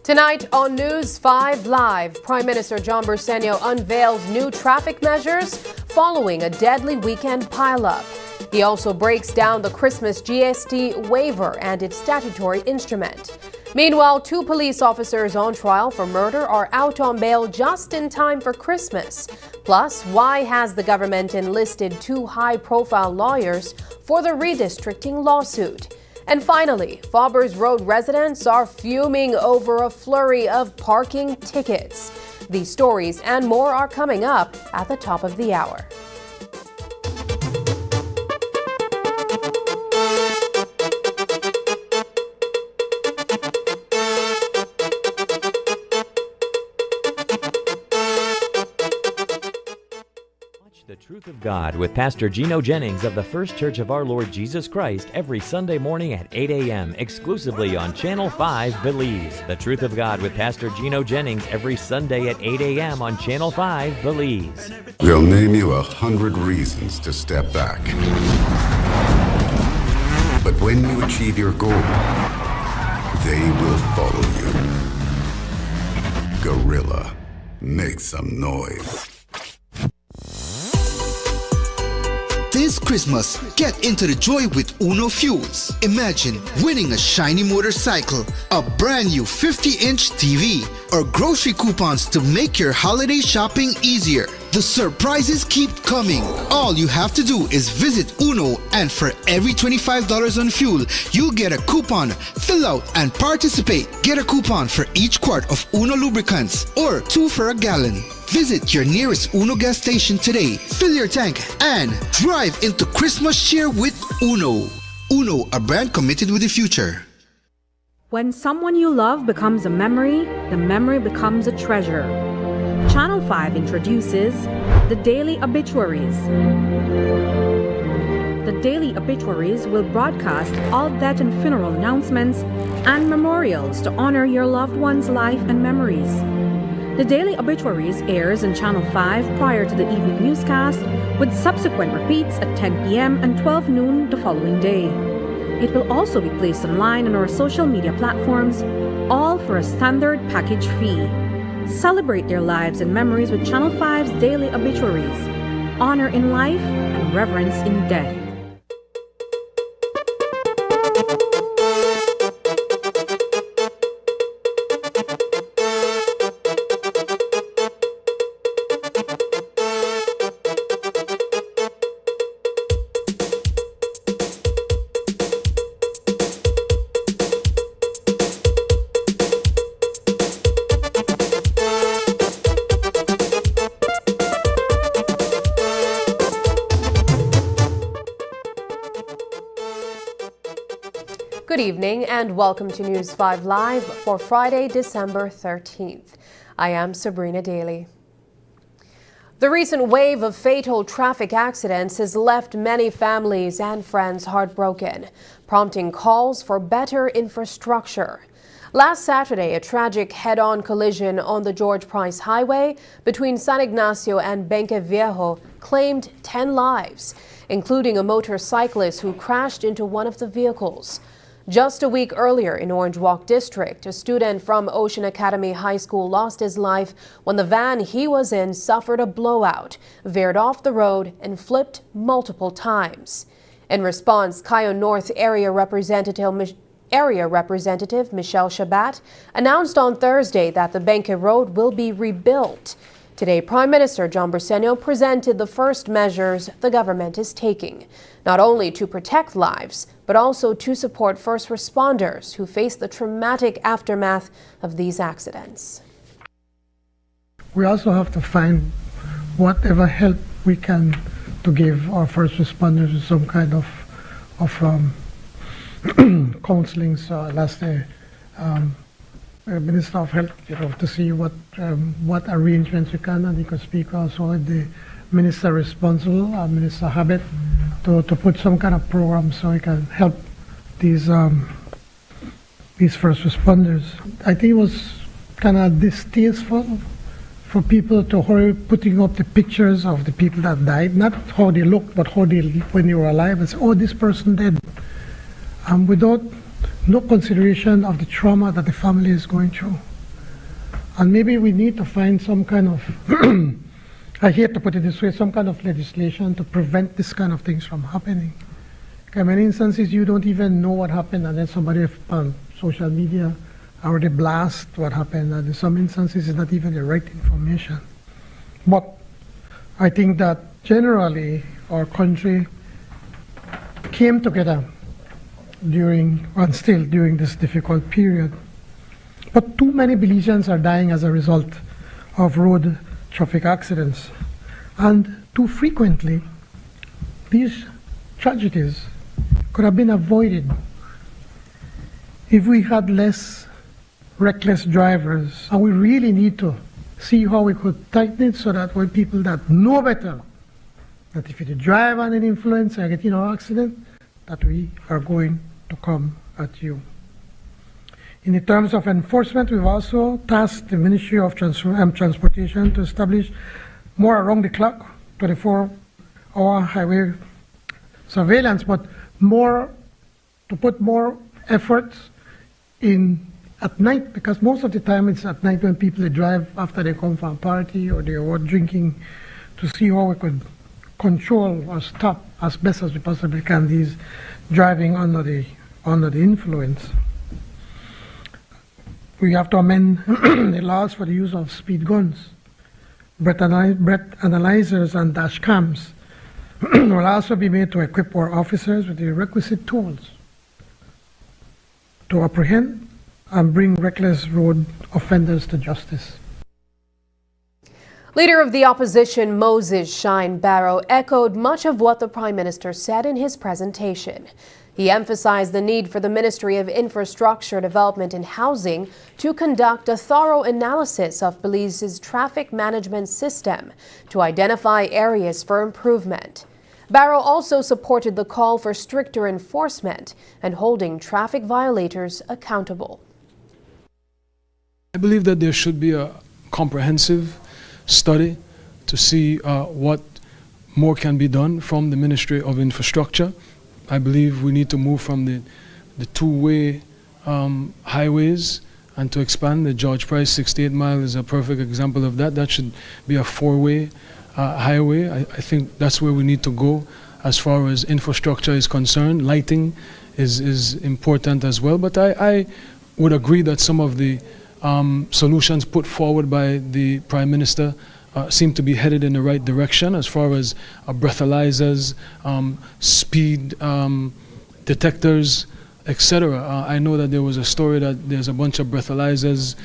Tonight on News 5 Live, Prime Minister John Bersenio unveils new traffic measures following a deadly weekend pileup. He also breaks down the Christmas GST waiver and its statutory instrument. Meanwhile, 2 police officers on trial for murder are out on bail just in time for Christmas. Plus, why has the government enlisted 2 high-profile lawyers for the redistricting lawsuit? And finally, Faber's Road residents are fuming over a flurry of parking tickets. These stories and more are coming up at the top of the hour. The Truth of God with Pastor Gino Jennings of the First Church of Our Lord Jesus Christ every Sunday morning at 8 a.m. exclusively on Channel 5 Belize. The Truth of God with Pastor Gino Jennings every Sunday at 8 a.m. on Channel 5 Belize. They'll name you 100 reasons to step back. But when you achieve your goal, they will follow you. Gorilla, make some noise. This Christmas, get into the joy with Uno Fuels. Imagine winning a shiny motorcycle, a brand new 50-inch TV, or grocery coupons to make your holiday shopping easier. The surprises keep coming. All you have to do is visit Uno, and for every $25 on fuel, you'll get a coupon. Fill out and participate. Get a coupon for each quart of Uno lubricants or 2 for a gallon. Visit your nearest Uno gas station today, fill your tank, and drive into Christmas cheer with Uno. Uno, a brand committed with the future. When someone you love becomes a memory, the memory becomes a treasure. Channel 5 introduces the Daily Obituaries. The Daily Obituaries will broadcast all death and funeral announcements and memorials to honor your loved one's life and memories. The Daily Obituaries airs on Channel 5 prior to the evening newscast, with subsequent repeats at 10 p.m. and 12 noon the following day. It will also be placed online on our social media platforms, all for a standard package fee. Celebrate their lives and memories with Channel 5's daily obituaries. Honor in life and reverence in death. Good evening and welcome to News 5 Live for Friday, December 13th. I am Sabrina Daly. The recent wave of fatal traffic accidents has left many families and friends heartbroken, prompting calls for better infrastructure. Last Saturday, a tragic head-on collision on the George Price Highway between San Ignacio and Benque Viejo claimed 10 lives, including a motorcyclist who crashed into one of the vehicles. Just a week earlier in Orange Walk District, a student from Ocean Academy High School lost his life when the van he was in suffered a blowout, veered off the road, and flipped multiple times. In response, Cayo North Area Representative Michelle Shabat announced on Thursday that the Benque Road will be rebuilt. Today, Prime Minister John Briceño presented the first measures the government is taking, not only to protect lives, but also to support first responders who face the traumatic aftermath of these accidents. We also have to find whatever help we can to give our first responders with some kind of counseling. So last day, Minister of Health, to see what arrangements we can, and he could speak also with the minister responsible, Minister Habit, to put some kind of program so we can help these first responders. I think it was kind of distasteful for people to hurry putting up the pictures of the people that died, not how they looked, but how they when they were alive, and say, oh, this person dead, without no consideration of the trauma that the family is going through. And maybe we need to find some kind of I hate to put it this way, some kind of legislation to prevent this kind of things from happening. In many instances, you don't even know what happened, and then somebody on social media already blast what happened, and in some instances, it's not even the right information. But I think that generally, our country came together during, and still during this difficult period. But too many Belizeans are dying as a result of road traffic accidents, and too frequently these tragedies could have been avoided if we had less reckless drivers. And we really need to see how we could tighten it so that when people that know better, that if you drive under an influence and get in an accident, that we are going to come at you. In the terms of enforcement, we've also tasked the Ministry of Transportation to establish more around-the-clock, 24-hour highway surveillance, but to put more efforts in at night, because most of the time it's at night when people drive after they come from a party or they are drinking, to see how we could control or stop as best as we possibly can these driving under the influence. We have to amend the laws for the use of speed guns, breath analyzers, and dash cams. Will also be made to equip our officers with the requisite tools to apprehend and bring reckless road offenders to justice. Leader of the opposition Moses Shine Barrow echoed much of what the Prime Minister said in his presentation. He emphasized the need for the Ministry of Infrastructure Development and Housing to conduct a thorough analysis of Belize's traffic management system to identify areas for improvement. Barrow also supported the call for stricter enforcement and holding traffic violators accountable. I believe that there should be a comprehensive study to see what more can be done from the Ministry of Infrastructure. I believe we need to move from the two-way highways and to expand. The George Price 68 mile is a perfect example of that. That should be a four-way highway. I think that's where we need to go as far as infrastructure is concerned. Lighting is important as well. But I would agree that some of the solutions put forward by the Prime Minister seem to be headed in the right direction as far as breathalyzers, speed detectors, etc. I know that there was a story that there's a bunch of breathalyzers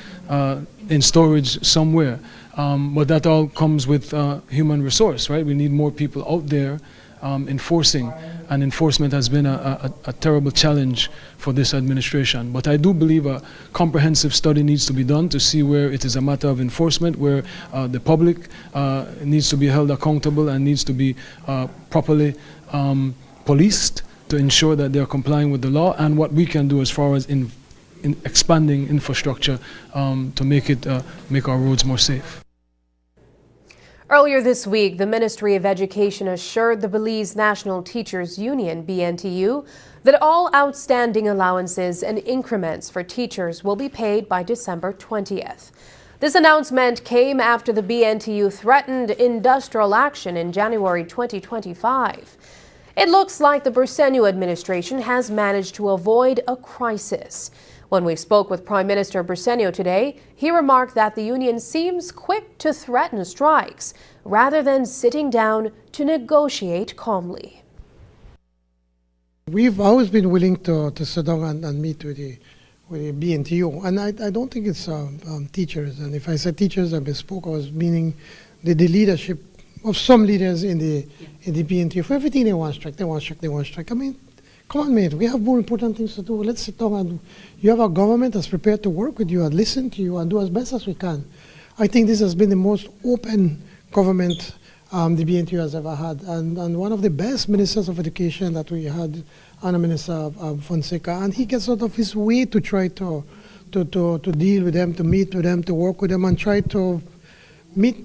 in storage somewhere, but that all comes with human resource, right? We need more people out there enforcing, and enforcement has been a terrible challenge for this administration. But I do believe a comprehensive study needs to be done to see where it is a matter of enforcement, where the public needs to be held accountable and needs to be properly policed to ensure that they're complying with the law, and what we can do as far as in expanding infrastructure to make our roads more safe. Earlier this week, the Ministry of Education assured the Belize National Teachers Union, BNTU, that all outstanding allowances and increments for teachers will be paid by December 20th. This announcement came after the BNTU threatened industrial action in January 2025. It looks like the Bursenio administration has managed to avoid a crisis. When we spoke with Prime Minister Bursenio today, he remarked that the union seems quick to threaten strikes rather than sitting down to negotiate calmly. We've always been willing to sit down and meet with the BNTU, and I don't think it's teachers. And if I said teachers, I misspoke. I was meaning the leadership of some leaders in the BNTU. For everything they want strike, they want strike, they want strike. I mean, come on, mate, we have more important things to do. Let's sit down and you have a government that's prepared to work with you and listen to you and do as best as we can. I think this has been the most open government the BNTU has ever had, and one of the best ministers of education that we had, Honour Minister Fonseca, and he gets out of his way to try to deal with them, to meet with them, to work with them, and try to meet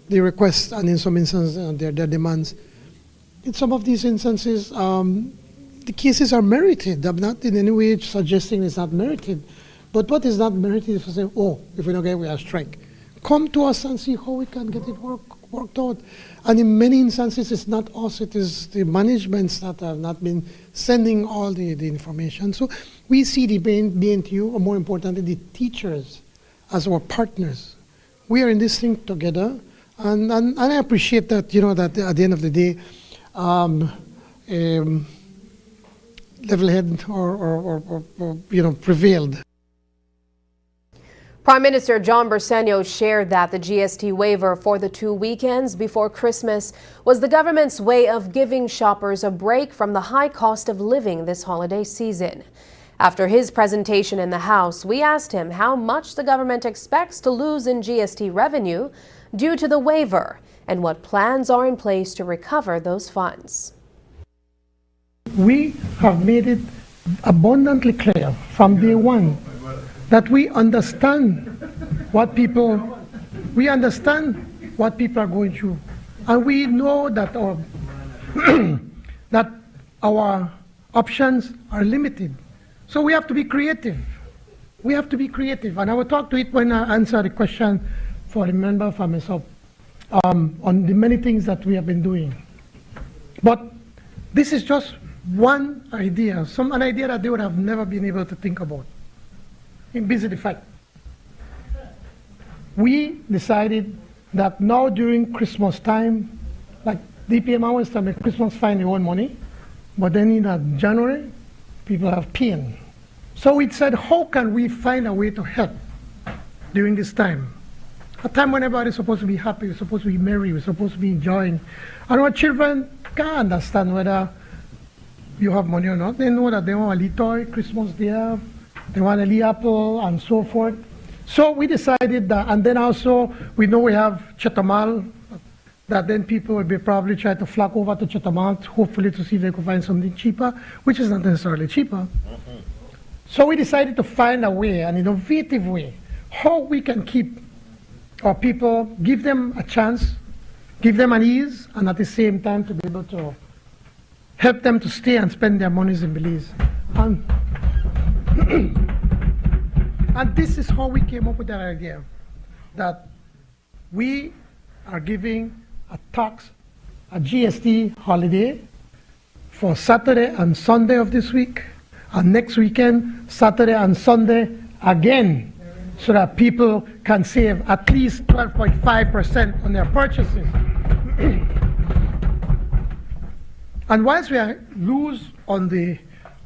the requests and in some instances their demands. In some of these instances, the cases are merited. I'm not in any way suggesting it's not merited. But what is not merited is to say, oh, if we don't get it, we have strike. Come to us and see how we can get it worked out. And in many instances, it's not us, it is the managements that have not been sending all the information. So we see the BNTU, or more importantly, the teachers, as our partners. We are in this thing together. And I appreciate that, that at the end of the day, level head or prevailed. Prime Minister John Bursenio shared that the GST waiver for the 2 weekends before Christmas was the government's way of giving shoppers a break from the high cost of living this holiday season. After his presentation in the House, we asked him how much the government expects to lose in GST revenue due to the waiver and what plans are in place to recover those funds. We have made it abundantly clear from day one that we understand what people are going through, and we know that our options are limited. So we have to be creative. We have to be creative, and I will talk to it when I answer the question for the member for myself on the many things that we have been doing. But this is just one idea, an idea that they would have never been able to think about. In busy the fact, we decided that now during Christmas time, like DPM always tell me, Christmas find their own money, but then in January, people have pain. So we said, how can we find a way to help during this time? A time when everybody's supposed to be happy, we're supposed to be merry, we're supposed to be enjoying. And our children can't understand whether you have money or not. They know that they want a little toy, Christmas there, they want a little apple, and so forth. So we decided that, and then also we know we have Chetamal, that then people will be probably trying to flock over to Chetamal, hopefully to see if they can find something cheaper, which is not necessarily cheaper. So we decided to find a way, an innovative way, how we can keep our people, give them a chance, give them an ease, and at the same time to be able to help them to stay and spend their monies in Belize. And, and this is how we came up with that idea, that we are giving a tax, a GST holiday for Saturday and Sunday of this week, and next weekend, Saturday and Sunday again, so that people can save at least 12.5% on their purchases. And whilst we are lose on the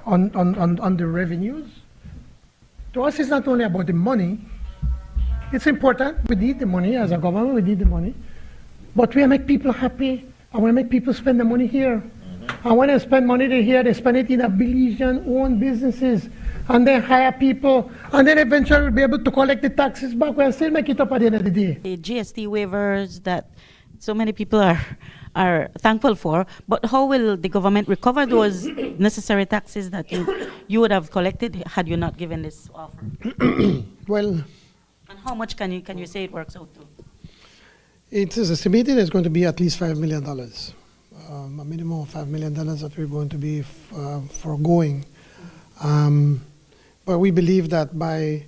revenues, to us it's not only about the money. It's important. We need the money as a government. We need the money, but we make people happy, and we make people spend the money here. And when they spend money here, they spend it in a Belizean-owned businesses, and they hire people, and then eventually we'll be able to collect the taxes back. We'll still make it up at the end of the day. The GST waivers that so many people are thankful for, but how will the government recover those necessary taxes that you would have collected had you not given this offer? Well, and how much can you say it works out to? it is estimated it's going to be at least $5 million, a minimum of $5 million that we're going to be foregoing. But we believe that by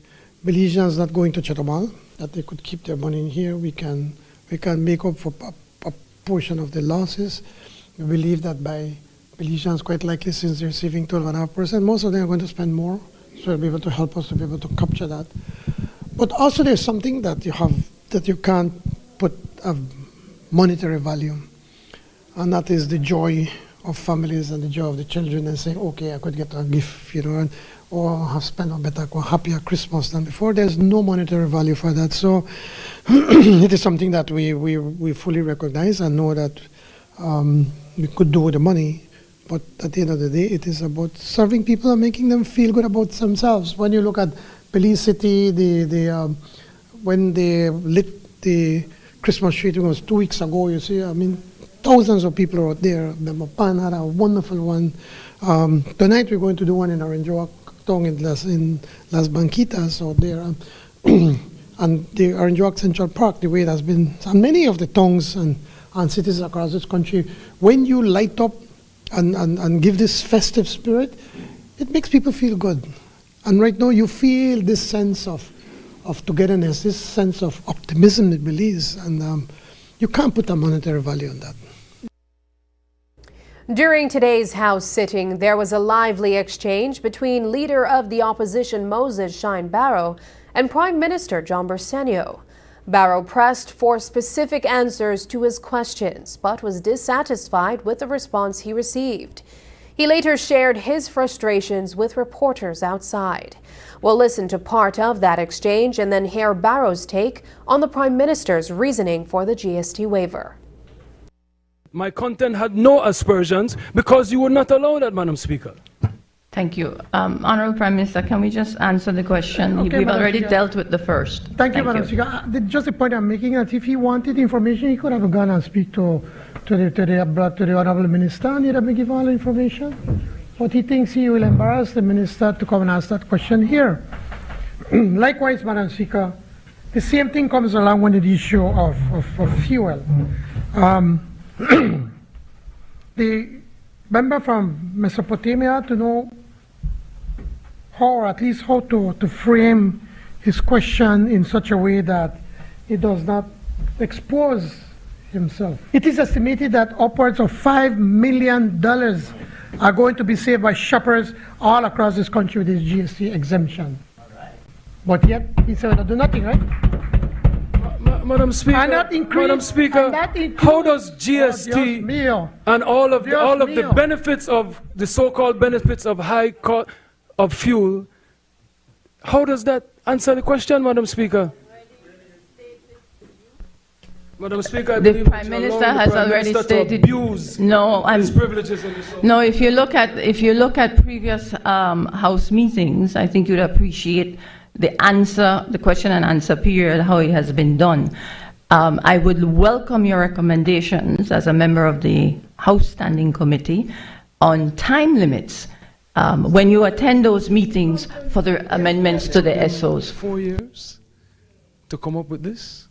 Belizeans not going to Chetumal, that they could keep their money in here, we can make up for a portion of the losses. We believe that by Belizeans, quite likely, since they're saving 12.5%, most of them are going to spend more, so they'll be able to help us to be able to capture that. But also there's something that you have that you can't put a monetary value, and that is the joy of families and the joy of the children, and saying, okay, I could get a gift, or have spent a better, or happier Christmas than before. There's no monetary value for that. So it is something that we fully recognize and know that we could do with the money. But at the end of the day, it is about serving people and making them feel good about themselves. When you look at Belize City, when they lit the Christmas tree, it was 2 weeks ago, you see, thousands of people are out there. Pan had a wonderful one. Tonight we're going to do one in Orange Walk, in Las Banquitas out there. And the Orange Walk Central Park, the way it has been, and many of the towns and cities across this country, when you light up and give this festive spirit, it makes people feel good. And right now you feel this sense of togetherness, this sense of optimism in Belize, and you can't put a monetary value on that. During today's House sitting, there was a lively exchange between Leader of the Opposition Moses Shine Barrow and Prime Minister John Bersenio. Barrow pressed for specific answers to his questions, but was dissatisfied with the response he received. He later shared his frustrations with reporters outside. We'll listen to part of that exchange and then hear Barrow's take on the Prime Minister's reasoning for the GST waiver. My content had no aspersions because you would not allow that, Madam Speaker. Thank you. Honourable Prime Minister, can we just answer the question? Okay, We've Madam already Speaker. dealt with the first. Thank you, Madam Speaker. Just the point I'm making is if he wanted information, he could have gone and speak to the Honourable Minister, and he'd have been given all the information. But he thinks he will embarrass the Minister to come and ask that question here. Likewise, Madam Speaker, the same thing comes along with the issue of fuel. The member from Mesopotamia to know how, or at least how to frame his question in such a way that it does not expose himself. It is estimated that upwards of $5 million are going to be saved by shoppers all across this country with this GST exemption. But yet, he said, "We'll do nothing," right? Madam Speaker, how does GST and all of the benefits of the so-called benefits of high cost of fuel, how does that answer the question, Madam Speaker? Madam Speaker, I the Prime Minister has already stated his privileges. No, if you look at previous House meetings, I think you'd appreciate the question and answer period, how it has been done. I would welcome your recommendations as a member of the House Standing Committee on time limits when you attend those meetings for the amendments to the SOs. 4 years to come up with this,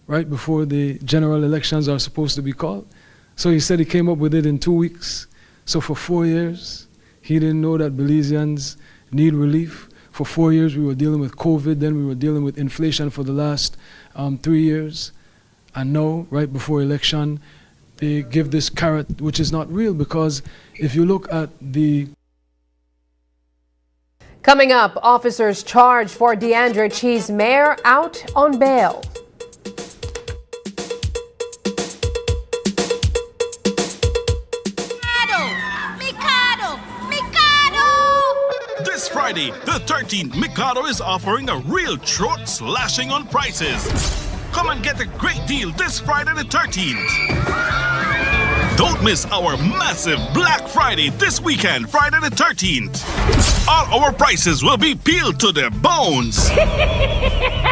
right before the general elections are supposed to be called. So he said he came up with it in 2 weeks. So for 4 years, he didn't know that Belizeans need relief. For 4 years, we were dealing with COVID. Then we were dealing with inflation for the last 3 years. And now, right before election, they give this carrot, which is not real, because if you look at the... Coming up, officers charged for DeAndre Cheese mayor out on bail. This Friday, the 13th, Mikado is offering a real throat slashing on prices. Come and get a great deal this Friday the 13th. Don't miss our massive Black Friday this weekend, Friday the 13th. All our prices will be peeled to their bones.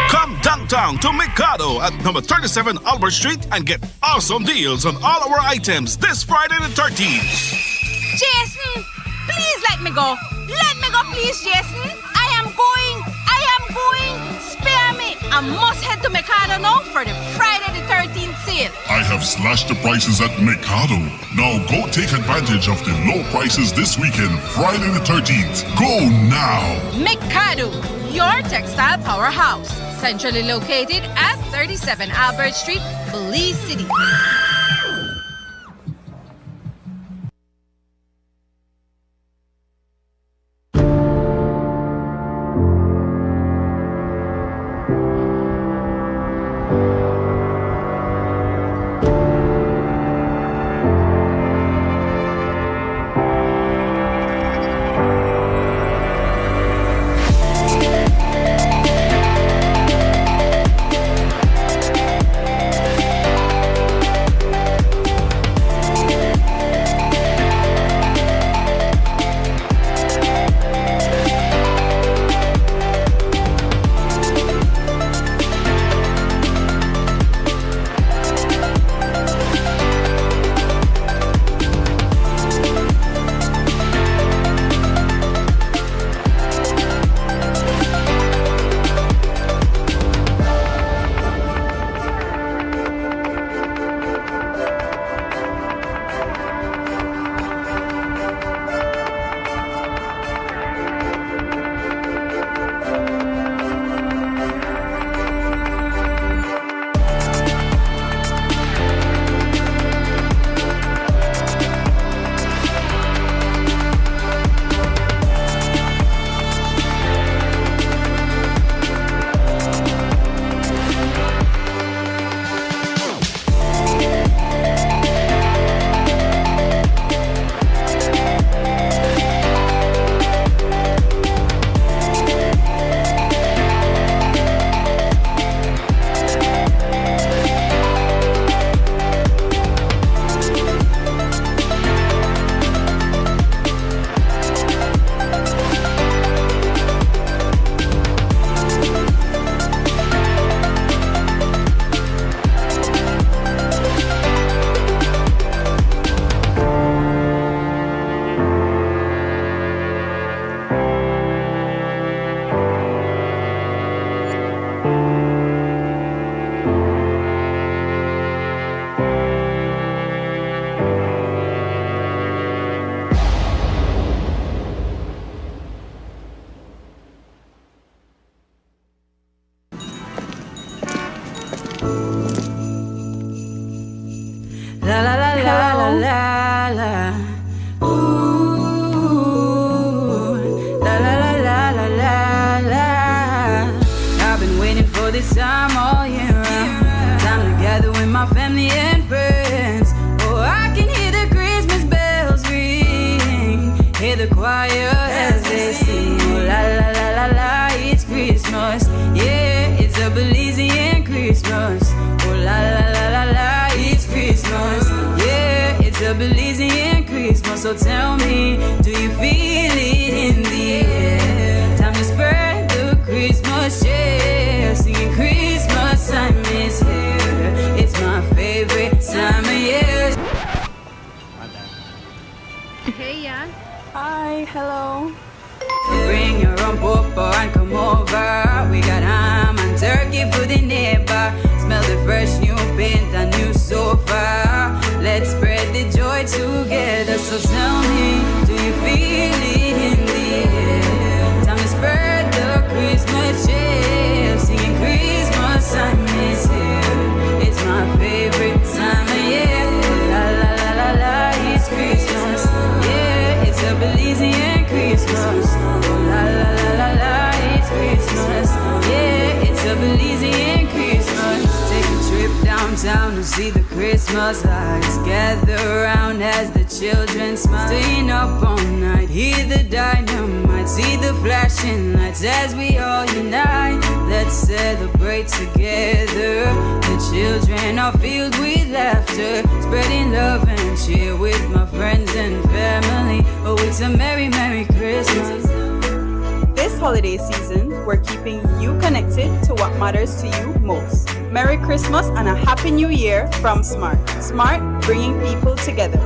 Come downtown to Mikado at number 37 Albert Street and get awesome deals on all our items this Friday the 13th. Jason, please let me go. Let me go, please, Jason. I am going. Spare me. I must head to Mikado now for the Friday the 13th sale. I have slashed the prices at Mikado. Now go take advantage of the low prices this weekend, Friday the 13th. Go now. Mikado, your textile powerhouse. Centrally located at 37 Albert Street, Belize City. La la la la la la la. Ooh, la la la la la la la. I've been waiting for this time all year round. Time to gather with my family and friends. Oh, I can hear the Christmas bells ring. Hear the choir as they sing. Oh, la la la la la, it's Christmas. Yeah, it's a Belizean Christmas. Oh, la la la la la, it's Christmas. Yeah, it's a Belizean Christmas. So tell me, do you feel it in the air? Time to spread the Christmas cheer. Singing Christmas time is here. It's my favorite time of year. Hey, Jan. Hi, hello. Bring your own papa and come over. We got ham and turkey for the neighbor. Smell the fresh new paint and new sofa. Let's spread the joy together. So tell me, a Belizean Christmas. Take a trip downtown to see the Christmas lights. Gather around as the children smile. Staying up all night, hear the dynamite. See the flashing lights as we all unite. Let's celebrate together. The children are filled with laughter, spreading love and cheer with my friends and family. Oh, it's a merry, merry Christmas. This holiday season, we're keeping you connected to what matters to you most. Merry Christmas and a Happy New Year from Smart. Smart, bringing people together.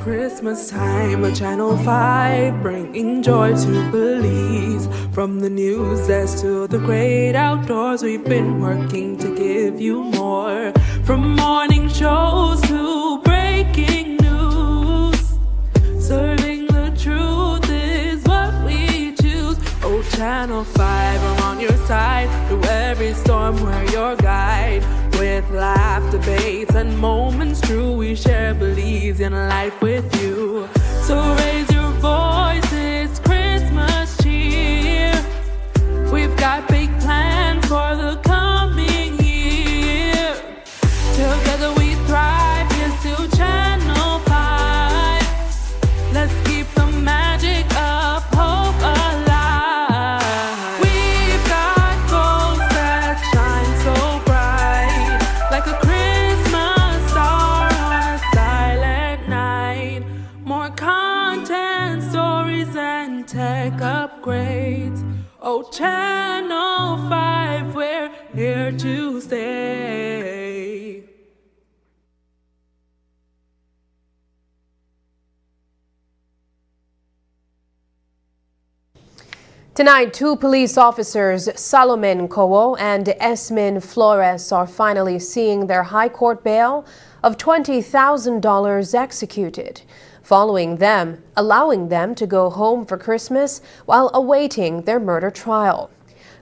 Christmas time, a Channel 5 bringing joy to Belize. From the news desk to the great outdoors, we've been working to give you more. From morning shows to breaking news, serving the truth is what we choose. Oh, Channel 5, I'm on your side. Through every storm, we're your guide. With laugh, debates, and moments true, we share Belizean life with you. So raise your voices, Christmas cheer. We've got big plans for the coming year. Together we thrive, here's to Channel 5. Let's keep the magic of hope alive. We've got goals that shine so bright, like a Christmas star on a silent night. More content, stories, and tech upgrades. Oh, Channel 5, we're here to stay. Tonight, two police officers, Solomon Kowo and Esmin Flores, are finally seeing their high court bail of $20,000 executed, allowing them to go home for Christmas while awaiting their murder trial.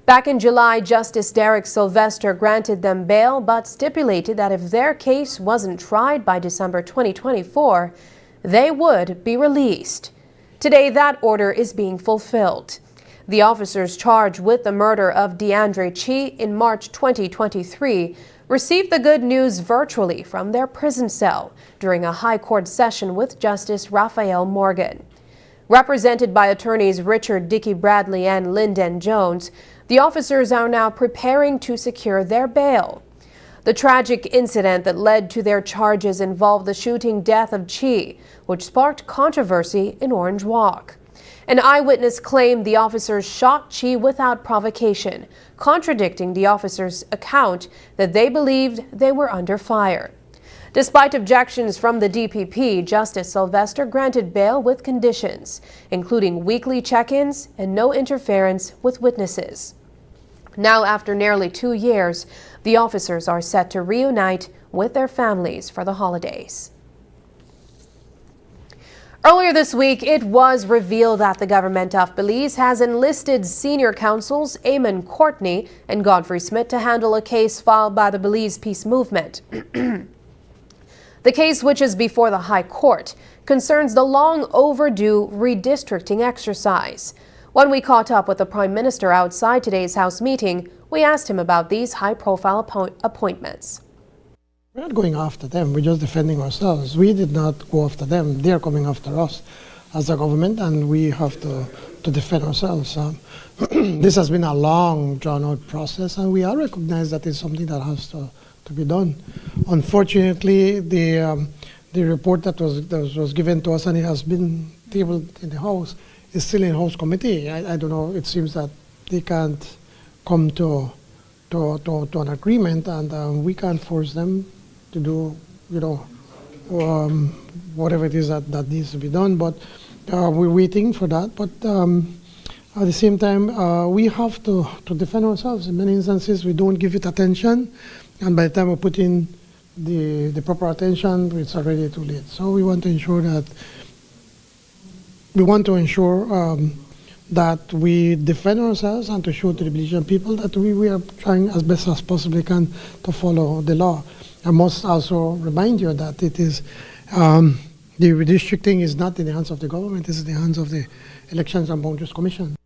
Back in July, Justice Derek Sylvester granted them bail, but stipulated that if their case wasn't tried by December 2024, they would be released. Today, that order is being fulfilled. The officers charged with the murder of DeAndre Chi in March 2023 received the good news virtually from their prison cell during a high court session with Justice Raphael Morgan. Represented by attorneys Richard Dickey Bradley and Lyndon Jones, the officers are now preparing to secure their bail. The tragic incident that led to their charges involved the shooting death of Chi, which sparked controversy in Orange Walk. An eyewitness claimed the officers shot Chi without provocation, contradicting the officers' account that they believed they were under fire. Despite objections from the DPP, Justice Sylvester granted bail with conditions, including weekly check-ins and no interference with witnesses. Now, after nearly 2 years, the officers are set to reunite with their families for the holidays. Earlier this week, it was revealed that the government of Belize has enlisted senior counsels Eamon Courtney and Godfrey Smith to handle a case filed by the Belize Peace Movement. The case, which is before the High Court, concerns the long overdue redistricting exercise. When we caught up with the Prime Minister outside today's House meeting, we asked him about these high-profile appointments. We're not going after them, we're just defending ourselves. We did not go after them, they're coming after us as a government, and we have to defend ourselves. This has been a long, drawn-out process, and we all recognize that it's something that has to be done. Unfortunately, the report that was given to us, and it has been tabled in the House, is still in House Committee. I don't know, it seems that they can't come to an agreement, and we can't force them to do, whatever it is that needs to be done. But we're waiting for that. But at the same time, we have to defend ourselves. In many instances, we don't give it attention, and by the time we put in the proper attention, it's already too late. So we want to ensure that that we defend ourselves and to show to the Belizean people that we are trying as best as possibly can to follow the law. I must also remind you that it is the redistricting is not in the hands of the government, it is in the hands of the Elections and Boundaries Commission.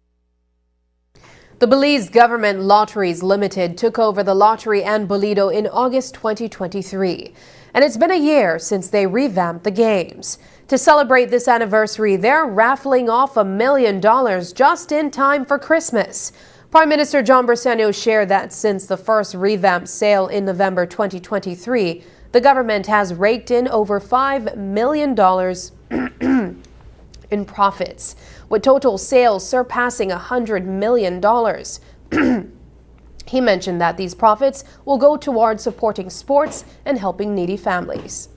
The Belize Government Lotteries Limited took over the lottery and Bolido in August 2023. And it's been a year since they revamped the games. To celebrate this anniversary, they're raffling off $1 million just in time for Christmas. Prime Minister John Bersenio shared that since the first revamped sale in November 2023, the government has raked in over $5 million in profits, with total sales surpassing $100 million. He mentioned that these profits will go towards supporting sports and helping needy families.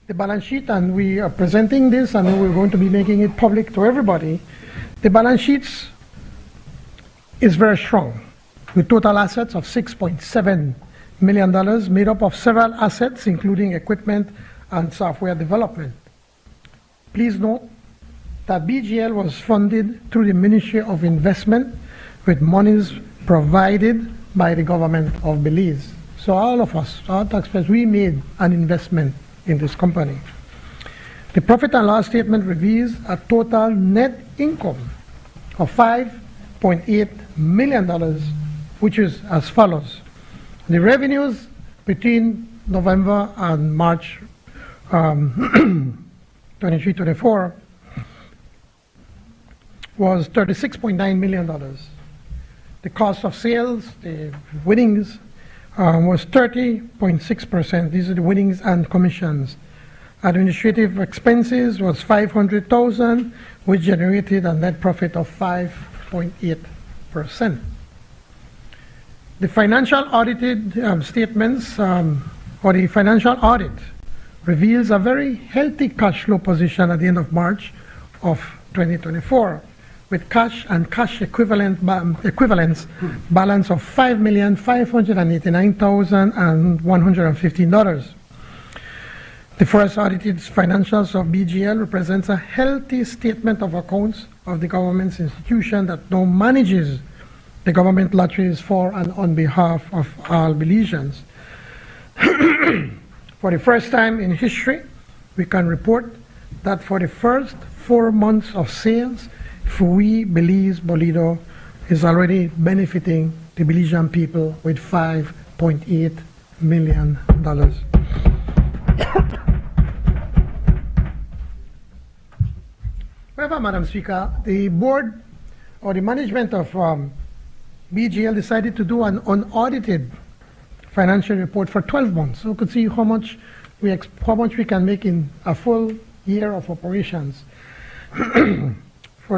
The balance sheet, and we are presenting this, and we're going to be making it public to everybody. The balance sheets is very strong, with total assets of $6.7 million, made up of several assets, including equipment and software development. Please note that BGL was funded through the Ministry of Investment with monies provided by the government of Belize. So all of us, our taxpayers, we made an investment in this company. The profit and loss statement reveals a total net income of $5.8 million, which is as follows. The revenues between November and March 23-24 was $36.9 million. The cost of sales, the winnings, was 30.6%. These are the winnings and commissions. Administrative expenses was $500,000, which generated a net profit of 5.8%. The financial audited statements, or the financial audit, reveals a very healthy cash flow position at the end of March of 2024, with cash and cash equivalents balance of $5,589,115. The first audited financials of BGL represents a healthy statement of accounts of the government's institution that now manages the government lotteries for and on behalf of all Belizeans. For the first time in history, we can report that for the first 4 months of sales, Fui Belize Bolido is already benefiting the Belizean people with $5.8 million. However, Madam Speaker, the board or the management of BGL decided to do an unaudited financial report for 12 months, so we could see how much we can make in a full year of operations.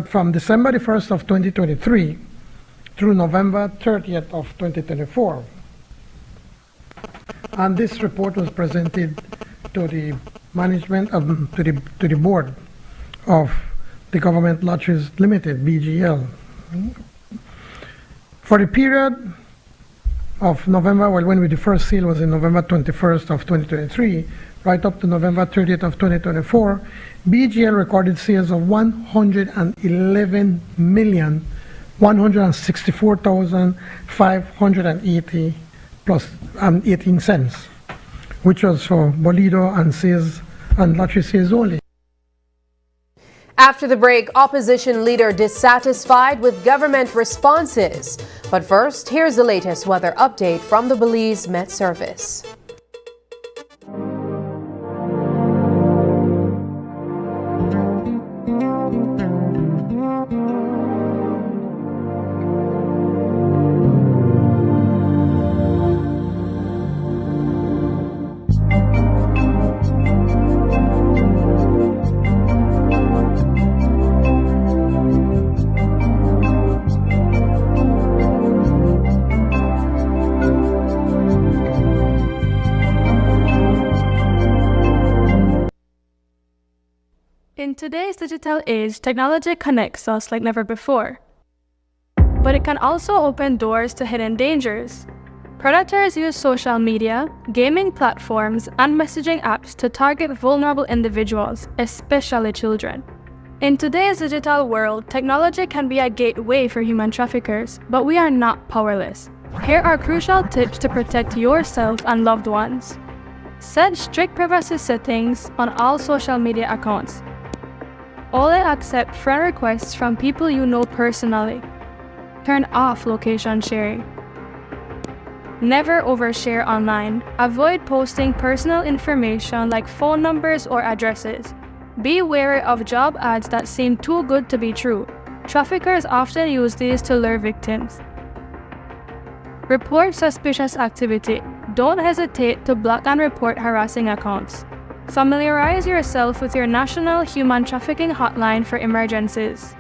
From December the 1st of 2023 through November 30th of 2024. And this report was presented to the management, to the board of the Government Lotteries Limited, BGL. For the period of November, well, when the first sale was in November 21st of 2023, right up to November 30th of 2024, BGL recorded sales of $111,164,580 plus 18 cents, which was for Bolido and sales and lottery sales only. After the break, opposition leader dissatisfied with government responses. But first, here's the latest weather update from the Belize Met Service. In today's digital age, technology connects us like never before. But it can also open doors to hidden dangers. Predators use social media, gaming platforms, and messaging apps to target vulnerable individuals, especially children. In today's digital world, technology can be a gateway for human traffickers, but we are not powerless. Here are crucial tips to protect yourself and loved ones. Set strict privacy settings on all social media accounts. Only accept friend requests from people you know personally. Turn off location sharing. Never overshare online. Avoid posting personal information like phone numbers or addresses. Be wary of job ads that seem too good to be true. Traffickers often use these to lure victims. Report suspicious activity. Don't hesitate to block and report harassing accounts. Familiarize yourself with your national human trafficking hotline for emergencies.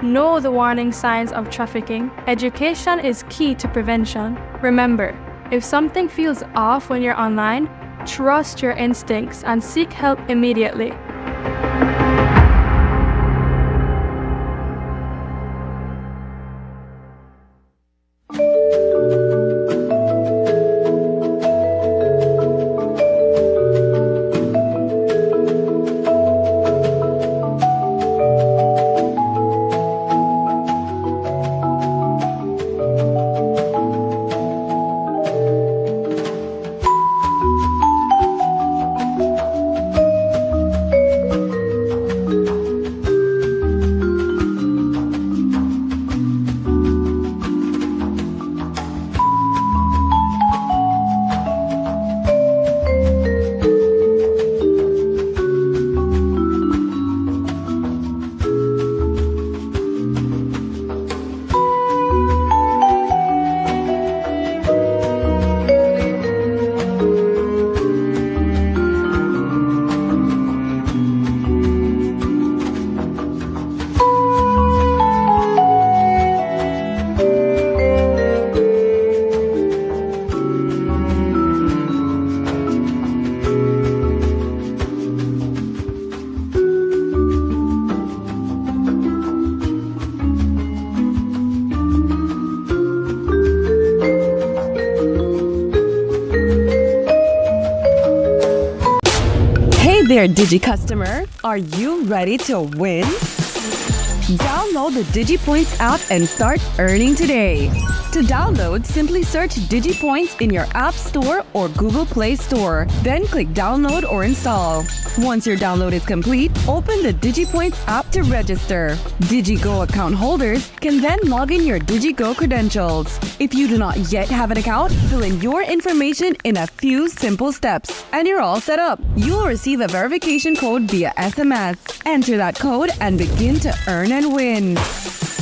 Know the warning signs of trafficking. Education is key to prevention. Remember, if something feels off when you're online, trust your instincts and seek help immediately. there, Digi customer. Are you ready to win? Download the DigiPoints app and start earning today. To download, simply search DigiPoints in your App Store or Google Play Store. Then click download or install. Once your download is complete, open the DigiPoints app to register. DigiGo account holders can then log in your DigiGo credentials. If you do not yet have an account, fill in your information in a few simple steps, and you're all set up. You'll receive a verification code via SMS. Enter that code and begin to earn and win.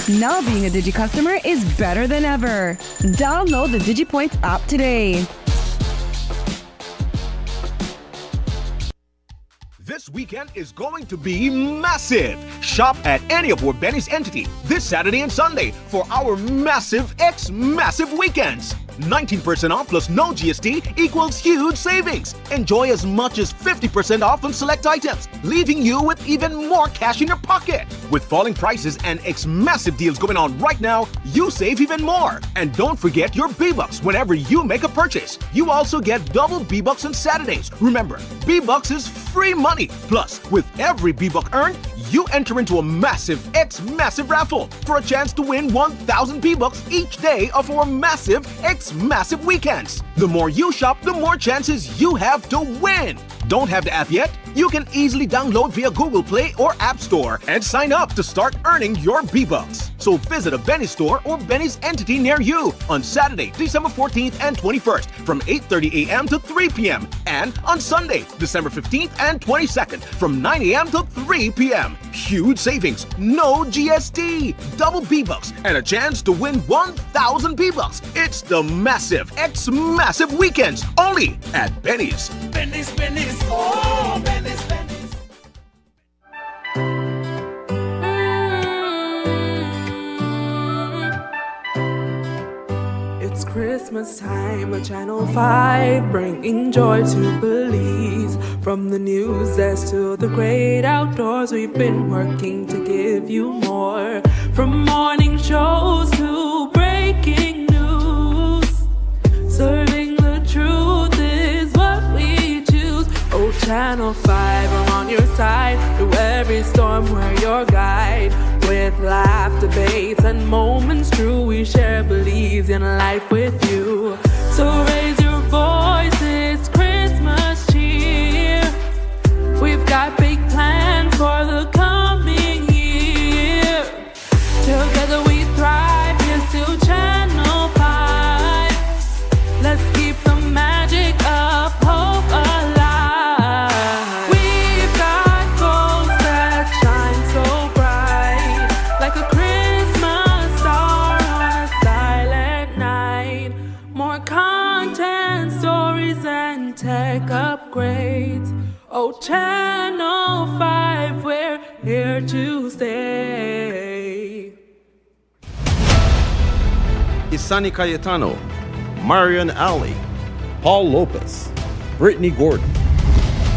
Now being a Digi customer is better than ever. Download the DigiPoints app today. This weekend is going to be massive. Shop at any of our Benny's entity this Saturday and Sunday for our massive Massive weekends. 19% off plus no GST equals huge savings. Enjoy as much as 50% off on select items, leaving you with even more cash in your pocket. With falling prices and massive deals going on right now, you save even more. And don't forget your B-Bucks whenever you make a purchase. You also get double B-Bucks on Saturdays. Remember, B-Bucks is free money. Plus, with every B-Buck earned, you enter into a massive Massive raffle for a chance to win 1,000 B-Bucks each day of our massive Massive weekends. The more you shop, the more chances you have to win. Don't have the app yet? You can easily download via Google Play or App Store and sign up to start earning your B-Bucks. So visit a Benny's store or Benny's entity near you on Saturday, December 14th and 21st from 8:30 a.m. to 3 p.m. and on Sunday, December 15th and 22nd from 9 a.m. to 3 p.m. Huge savings, no GST, double B-Bucks, and a chance to win 1,000 B-Bucks. It's the massive Massive weekends only at Benny's. Benny's, Benny's, oh, Benny's, Benny's. It's Christmas time at Channel 5, bringing joy to Belize. From the news desk to the great outdoors, we've been working to give you more. From morning shows to breaking news, serving the truth is what we choose. Oh, Channel 5 are on your side through every storm. We're with laugh, debates, and moments true. We share beliefs in life with you. So raise your voices, Christmas cheer. We've got big plans for the coming year. Together we thrive, here's to Channel 5. Let's keep the magic of hope alive. We've got goals that shine so bright, like a Christmas star on a silent night. More content, stories, and tech upgrades. Oh, Channel 5, we're here to stay. Isani Cayetano, Marian Ali, Paul Lopez, Brittany Gordon.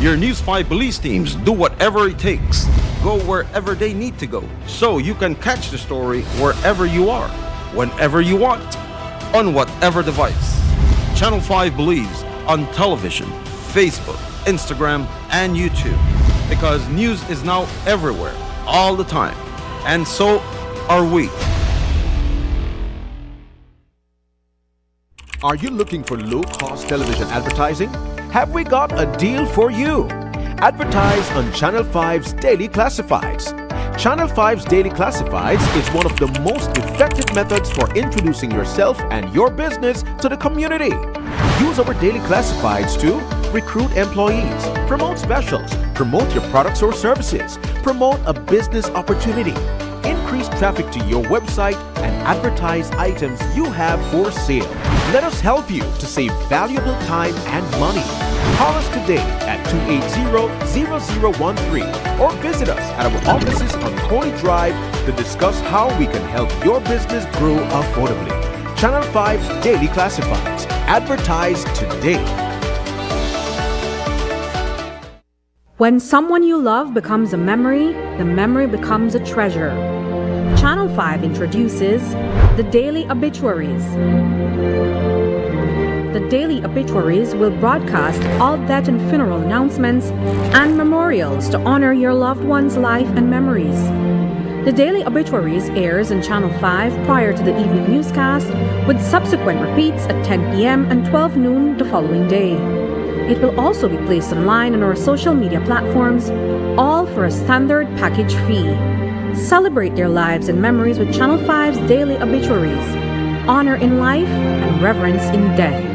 Your News 5 police teams do whatever it takes. Go wherever they need to go, so you can catch the story wherever you are, whenever you want, on whatever device. Channel 5 believes on television, Facebook, Instagram, and YouTube, because news is now everywhere, all the time, and so are we. Are you looking for low-cost television advertising? Have we got a deal for you? Advertise on Channel 5's Daily Classifieds. Channel 5's Daily Classifieds is one of the most effective methods for introducing yourself and your business to the community. Use our Daily Classifieds to recruit employees, promote specials, promote your products or services, promote a business opportunity, increase traffic to your website, and advertise items you have for sale. Let us help you to save valuable time and money. Call us today at 280-0013 or visit us at our offices on Coney Drive to discuss how we can help your business grow affordably. Channel 5's Daily Classifieds. Advertise today. When someone you love becomes a memory, the memory becomes a treasure. Channel 5 introduces the Daily Obituaries. The Daily Obituaries will broadcast all death and funeral announcements and memorials to honor your loved one's life and memories. The Daily Obituaries airs on Channel 5 prior to the evening newscast, with subsequent repeats at 10 p.m. and 12 noon the following day. It will also be placed online on our social media platforms, all for a standard package fee. Celebrate their lives and memories with Channel 5's Daily Obituaries. Honor in life and reverence in death.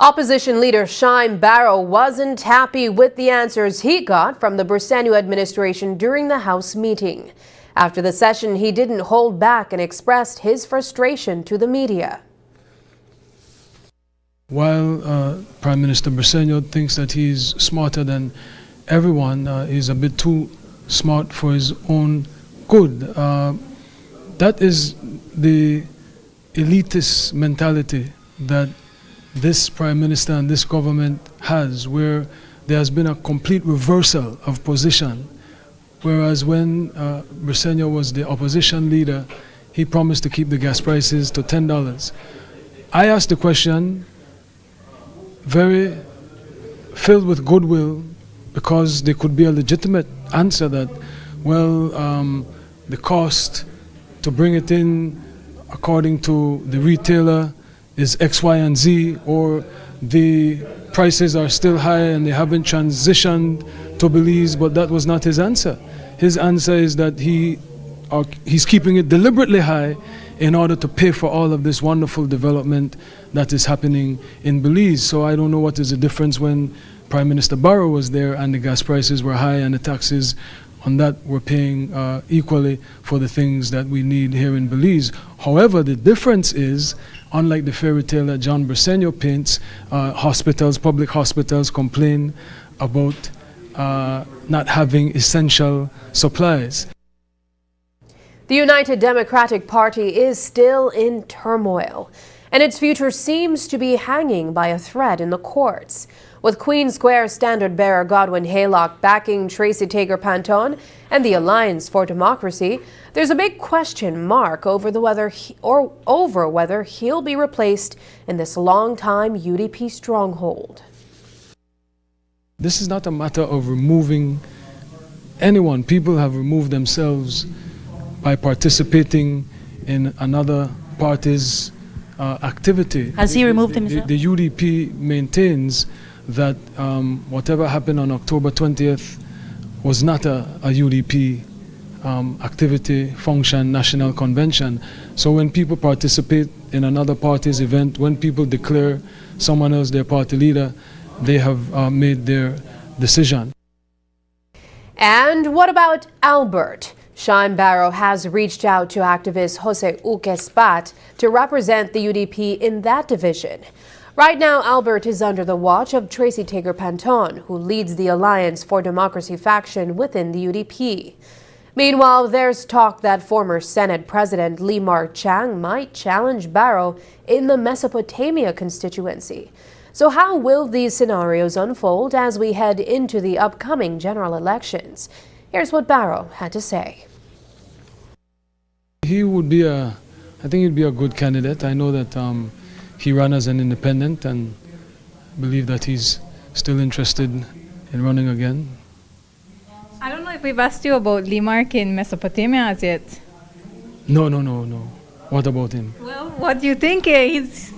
Opposition leader Shyam Barrow wasn't happy with the answers he got from the Briceño administration during the House meeting. After the session, he didn't hold back and expressed his frustration to the media. While Prime Minister Briceño thinks that he's smarter than everyone, he's a bit too smart for his own good. That is the elitist mentality that this Prime Minister and this government has, where there has been a complete reversal of position. Whereas when Briceño was the opposition leader, he promised to keep the gas prices to $10. I asked the question, very filled with goodwill, because there could be a legitimate answer that, well, the cost to bring it in according to the retailer is X, Y, and Z, or the prices are still high and they haven't transitioned to Belize, but that was not his answer. His answer is that he's keeping it deliberately high in order to pay for all of this wonderful development that is happening in Belize. So I don't know what is the difference when Prime Minister Barrow was there and the gas prices were high and the taxes on that we're paying equally for the things that we need here in Belize. However, the difference is, unlike the fairy tale that John Briceño paints, hospitals, public hospitals complain about not having essential supplies. The United Democratic Party is still in turmoil, and its future seems to be hanging by a thread in the courts. With Queen Square standard-bearer Godwin Haylock backing Tracy Tager-Panton and the Alliance for Democracy, there's a big question mark over whether he'll be replaced in this long-time UDP stronghold. This is not a matter of removing anyone. People have removed themselves by participating in another party's activity. Has he removed himself? The UDP maintains that whatever happened on October 20th was not a UDP activity, function, national convention. So when people participate in another party's event, when people declare someone else their party leader, they have made their decision. And what about Albert? Sean Barrow has reached out to activist Jose Uke Spat to represent the UDP in that division. Right now, Albert is under the watch of Tracy Tager-Panton, who leads the Alliance for Democracy faction within the UDP. Meanwhile, there's talk that former Senate President Lee Mark Chang might challenge Barrow in the Mesopotamia constituency. So how will these scenarios unfold as we head into the upcoming general elections? Here's what Barrow had to say. He would be I think he'd be a good candidate. I know that he ran as an independent and believe that he's still interested in running again. I don't know if we've asked you about Lee Mark in Mesopotamia as yet. No. What about him? Well, what do you think? He's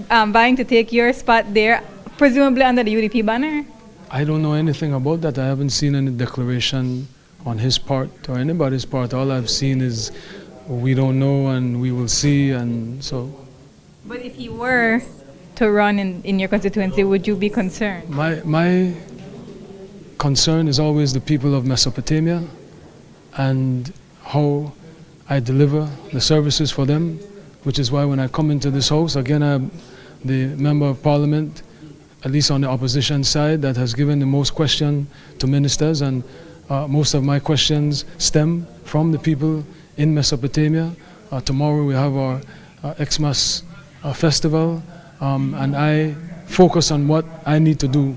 vying to take your spot there, presumably under the UDP banner? I don't know anything about that. I haven't seen any declaration on his part or anybody's part. All I've seen is we don't know and we will see, and so. But if he were to run in your constituency, would you be concerned? My concern is always the people of Mesopotamia and how I deliver the services for them, which is why when I come into this house, again, I'm the member of parliament, at least on the opposition side, that has given the most question to ministers, and most of my questions stem from the people in Mesopotamia. Tomorrow we have our Xmas festival, and I focus on what I need to do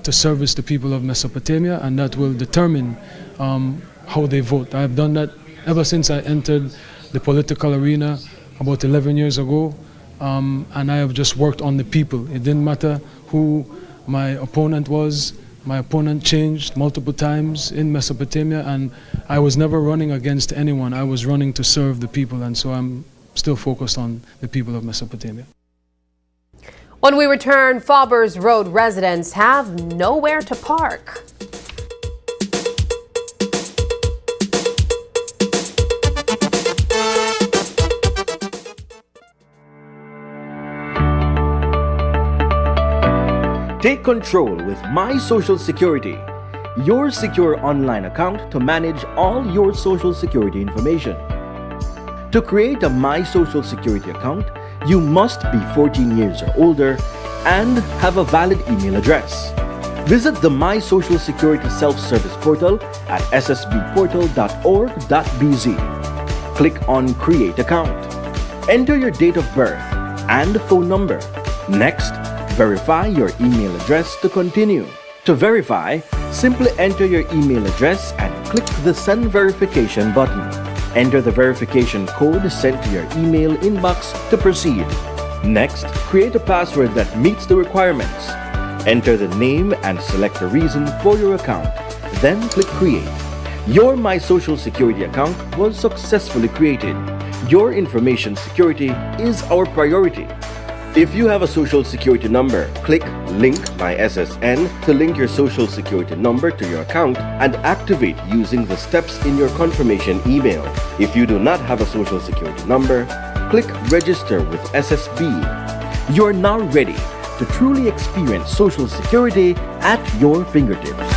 to service the people of Mesopotamia, and that will determine how they vote. I've done that ever since I entered the political arena about 11 years ago, and I have just worked on the people. It didn't matter who my opponent was. My opponent changed multiple times in Mesopotamia, and I was never running against anyone. I was running to serve the people, and so I'm still focused on the people of Mesopotamia. When we return, Faber's Road residents have nowhere to park. Take control with My Social Security, your secure online account to manage all your Social Security information. To create a My Social Security account, you must be 14 years or older and have a valid email address. Visit the My Social Security self-service portal at ssbportal.org.bz. Click on Create Account. Enter your date of birth and phone number. Next, verify your email address to continue. To verify, simply enter your email address and click the Send Verification button. Enter the verification code sent to your email inbox to proceed. Next, create a password that meets the requirements. Enter the name and select the reason for your account. Then click Create. Your My Social Security account was successfully created. Your information security is our priority. If you have a Social Security number, click Link My SSN to link your Social Security number to your account and activate using the steps in your confirmation email. If you do not have a Social Security number, click Register with SSB. You are now ready to truly experience Social Security at your fingertips.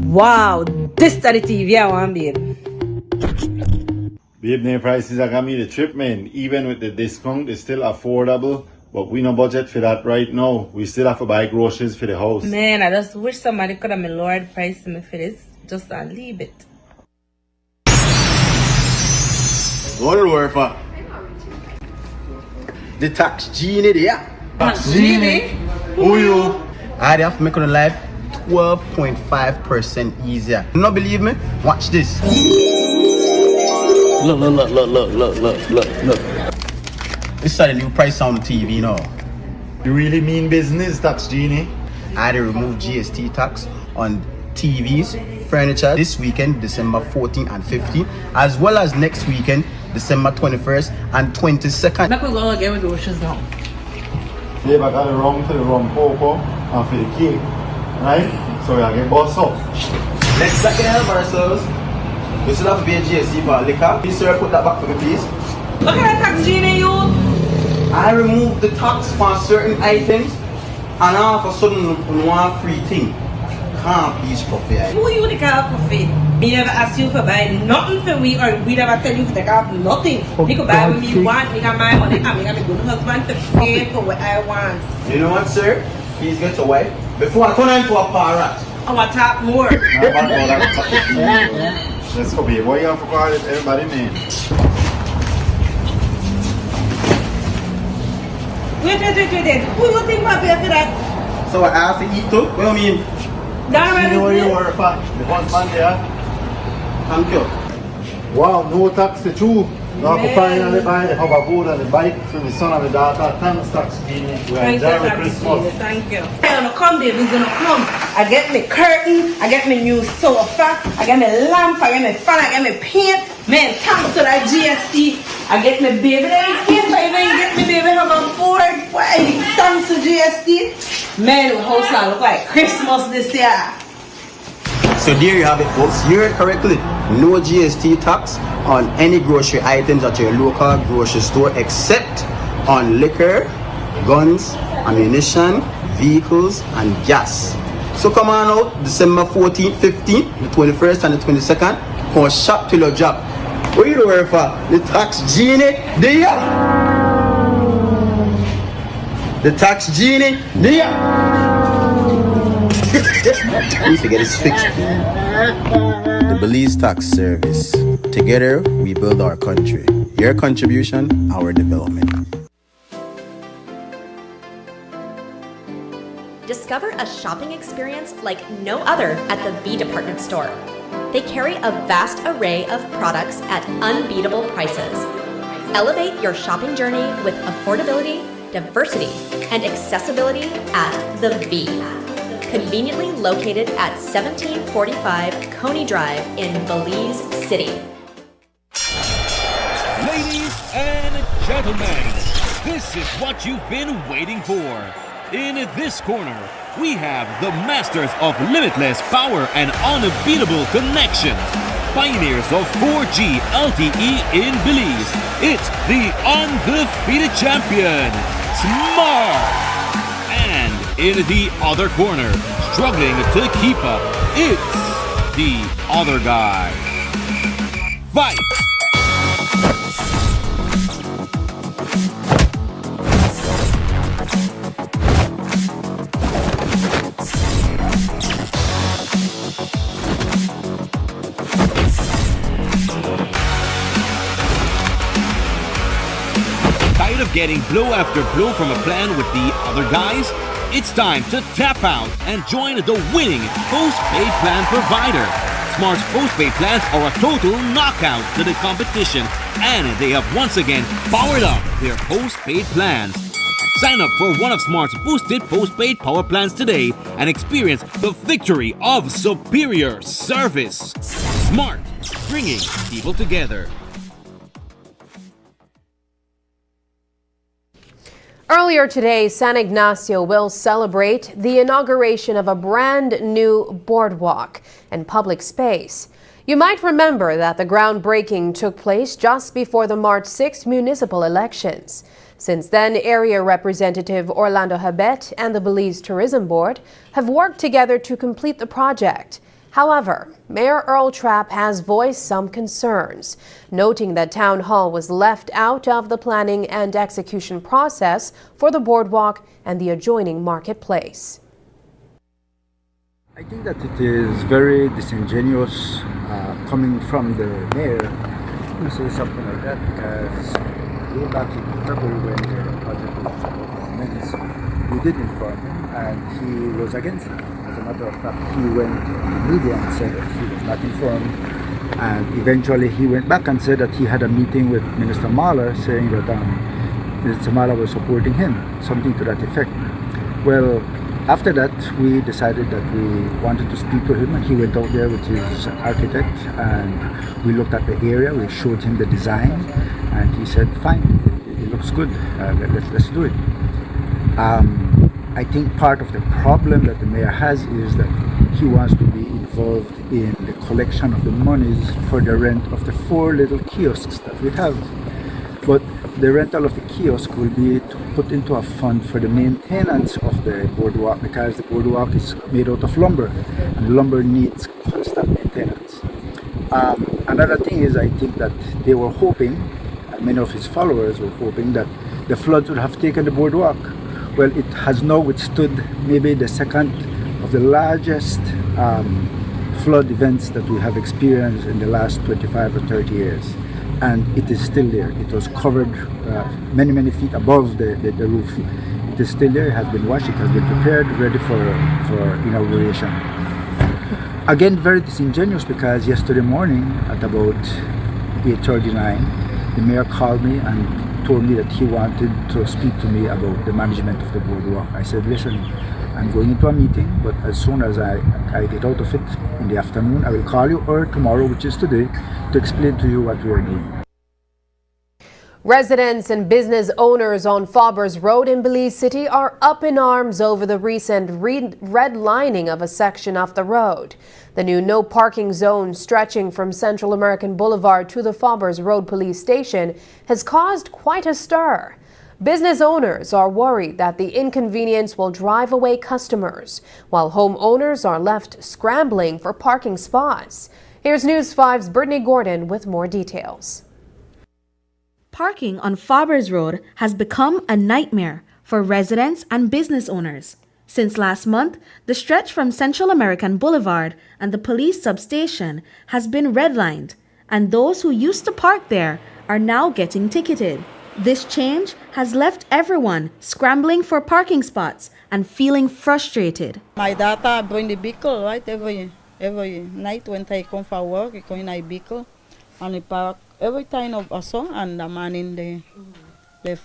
Wow, this is the TV I want, babe. Babe, their prices are got me the trip, man. Even with the discount, it's still affordable. But we no budget for that right now. We still have to buy groceries for the house. Man, I just wish somebody could have me lowered price me for this. Just a little bit. What a worker. The tax genie there. Tax genie? Who you? I have to make on life 12.5% easier. You not believe me? Watch this. Look. This is the new price on TV now. You really mean business, Tax Genie? I had to remove GST tax on TVs, furniture this weekend, December 14th and 15th, as well as next weekend, December 21st and 22nd. That was all I get with groceries now. Yeah, but I got the rum for the rum cocoa and for the cake, right? So I get boss up. Let's second help ourselves. We still have to pay GST for liquor. Please, sir, put that back for me, please. Look at that tax genie, you! I removed the tax for certain items, and all of a sudden, one free thing. Can't please coffee. Who you the call coffee? Me never ask you for buy nothing for we, or we never tell you for the call nothing. You can buy what me want, me got my money, and me got a good husband to pay for what I want. You know what, sir? Please get away before I turn into a parrot. I want to talk more. Let's go, babe. What you have to call it? Everybody, man. Wait. Who you think about pay for that? So I have to eat too? What do you mean? You know where you were, fat. The one man there. Thank you. Wow, no tax to two. Now to finally buy the hoverboard and the bike for the son and the daughter. Thanks, Tax Genie. We are enjoying Christmas. Thank you. I'm gonna come, baby. He's gonna come. I get me curtain. I get me new sofa. I get me lamp. I get me fan. I get me paint. Man, thanks to that GST. I get me baby. Then you get me baby hoverboard. Why? Thanks to GST. Man, the house now look like Christmas this year. So there you have it, folks. You heard correctly. No GST tax on any grocery items at your local grocery store except on liquor, guns, ammunition, vehicles, and gas. So come on out December 14th, 15th, the 21st and the 22nd. Come shop till you drop. What you doing for? The Tax Genie there. The Tax Genie there. We need to get this fixed. The Belize Tax Service. Together, we build our country. Your contribution, our development. Discover a shopping experience like no other at the V Department Store. They carry a vast array of products at unbeatable prices. Elevate your shopping journey with affordability, diversity, and accessibility at the V. Conveniently located at 1745 Coney Drive in Belize City. Ladies and gentlemen, this is what you've been waiting for. In this corner, we have the masters of limitless power and unbeatable connections. Pioneers of 4G LTE in Belize. It's the undefeated champion, Smart. And in the other corner, struggling to keep up, it's the other guy. Fight! Tired of getting blow after blow from a plan with the other guys? It's time to tap out and join the winning postpaid plan provider. Smart's postpaid plans are a total knockout to the competition, and they have once again powered up their postpaid plans. Sign up for one of Smart's boosted postpaid power plans today and experience the victory of superior service. Smart, bringing people together. Earlier today, San Ignacio will celebrate the inauguration of a brand new boardwalk and public space. You might remember that the groundbreaking took place just before the March 6 municipal elections. Since then, Area Representative Orlando Habet and the Belize Tourism Board have worked together to complete the project. However, Mayor Earl Trapp has voiced some concerns, noting that Town Hall was left out of the planning and execution process for the boardwalk and the adjoining marketplace. I think that it is very disingenuous coming from the mayor to say something like that, because way back in February when the project was commenced, we did inform him and he was against it. As a matter of fact, he went to the media and said that he was not informed, and eventually he went back and said that he had a meeting with Minister Mahler saying that Tamala was supporting him, something to that effect. Well, after that, we decided that we wanted to speak to him, and he went out there with his architect, and we looked at the area, we showed him the design, and he said, fine, it looks good, let's do it. I think part of the problem that the mayor has is that he wants to be involved in the collection of the monies for the rent of the 4 little kiosks that we have. But the rental of the kiosk will be put into a fund for the maintenance of the boardwalk, because the boardwalk is made out of lumber, and lumber needs constant maintenance. Another thing is, I think that they were hoping, and many of his followers were hoping, that the floods would have taken the boardwalk. Well, it has now withstood maybe the second of the largest flood events that we have experienced in the last 25 or 30 years. And it is still there. It was covered many feet above the roof. It is still there, it has been washed, it has been prepared, ready for inauguration. Again, very disingenuous, because yesterday morning at about 8:39, the mayor called me and told me that he wanted to speak to me about the management of the boardwalk. I said, listen, I'm going into a meeting, but as soon as I get out of it in the afternoon, I will call you, or tomorrow, which is today, to explain to you what we are doing. Residents and business owners on Faber's Road in Belize City are up in arms over the recent redlining of a section of the road. The new no parking zone stretching from Central American Boulevard to the Faber's Road police station has caused quite a stir. Business owners are worried that the inconvenience will drive away customers, while homeowners are left scrambling for parking spots. Here's News 5's Brittany Gordon with more details. Parking on Faber's Road has become a nightmare for residents and business owners. Since last month, the stretch from Central American Boulevard and the police substation has been redlined, and those who used to park there are now getting ticketed. This change has left everyone scrambling for parking spots and feeling frustrated. My daughter bring the vehicle, right? Every night when I come for work, I come in a vehicle and I park every time of a song, and the man in the left.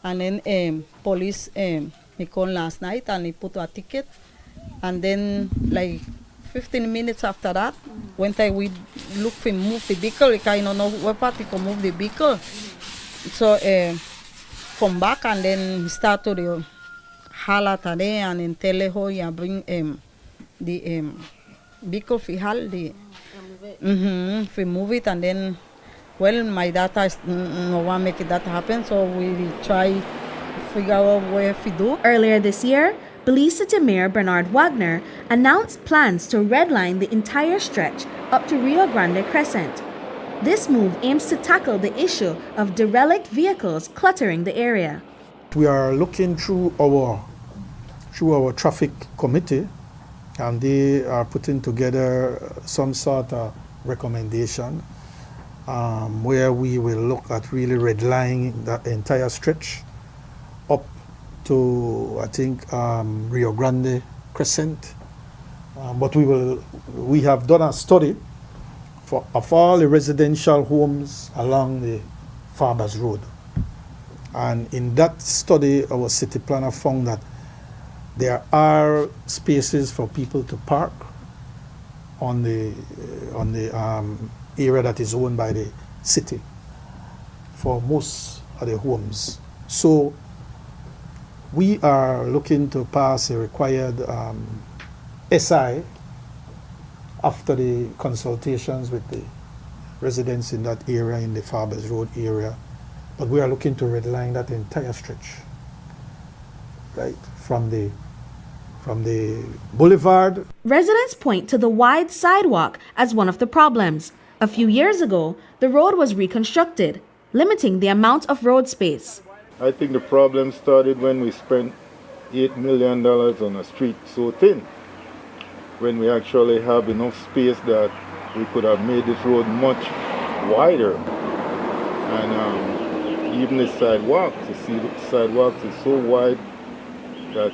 And then police he called last night and he put a ticket. And then like 15 minutes after that, when we look for move the vehicle, I kind of know where part he can move the vehicle. So come back, and then he start to holler today and then tell her how you bring the vehicle for hal the for move it, and then well, my daughter is no one make that happen, so we will try to figure out where to do. Earlier this year, Belize City Mayor Bernard Wagner announced plans to redline the entire stretch up to Rio Grande Crescent. This move aims to tackle the issue of derelict vehicles cluttering the area. We are looking through our traffic committee, and they are putting together some sort of recommendation where we will look at really redlining that entire stretch up to, I think, Rio Grande Crescent. But we have done a study of all the residential homes along the Faber's Road. And in that study, our city planner found that there are spaces for people to park on the area that is owned by the city for most of the homes. So we are looking to pass a required SI after the consultations with the residents in that area, in the Faber's Road area. But we are looking to redline that entire stretch, right, from the boulevard. Residents point to the wide sidewalk as one of the problems. A few years ago, the road was reconstructed, limiting the amount of road space. I think the problem started when we spent $8 million on a street so thin, when we actually have enough space that we could have made this road much wider. And even the sidewalks, you see the sidewalks is so wide that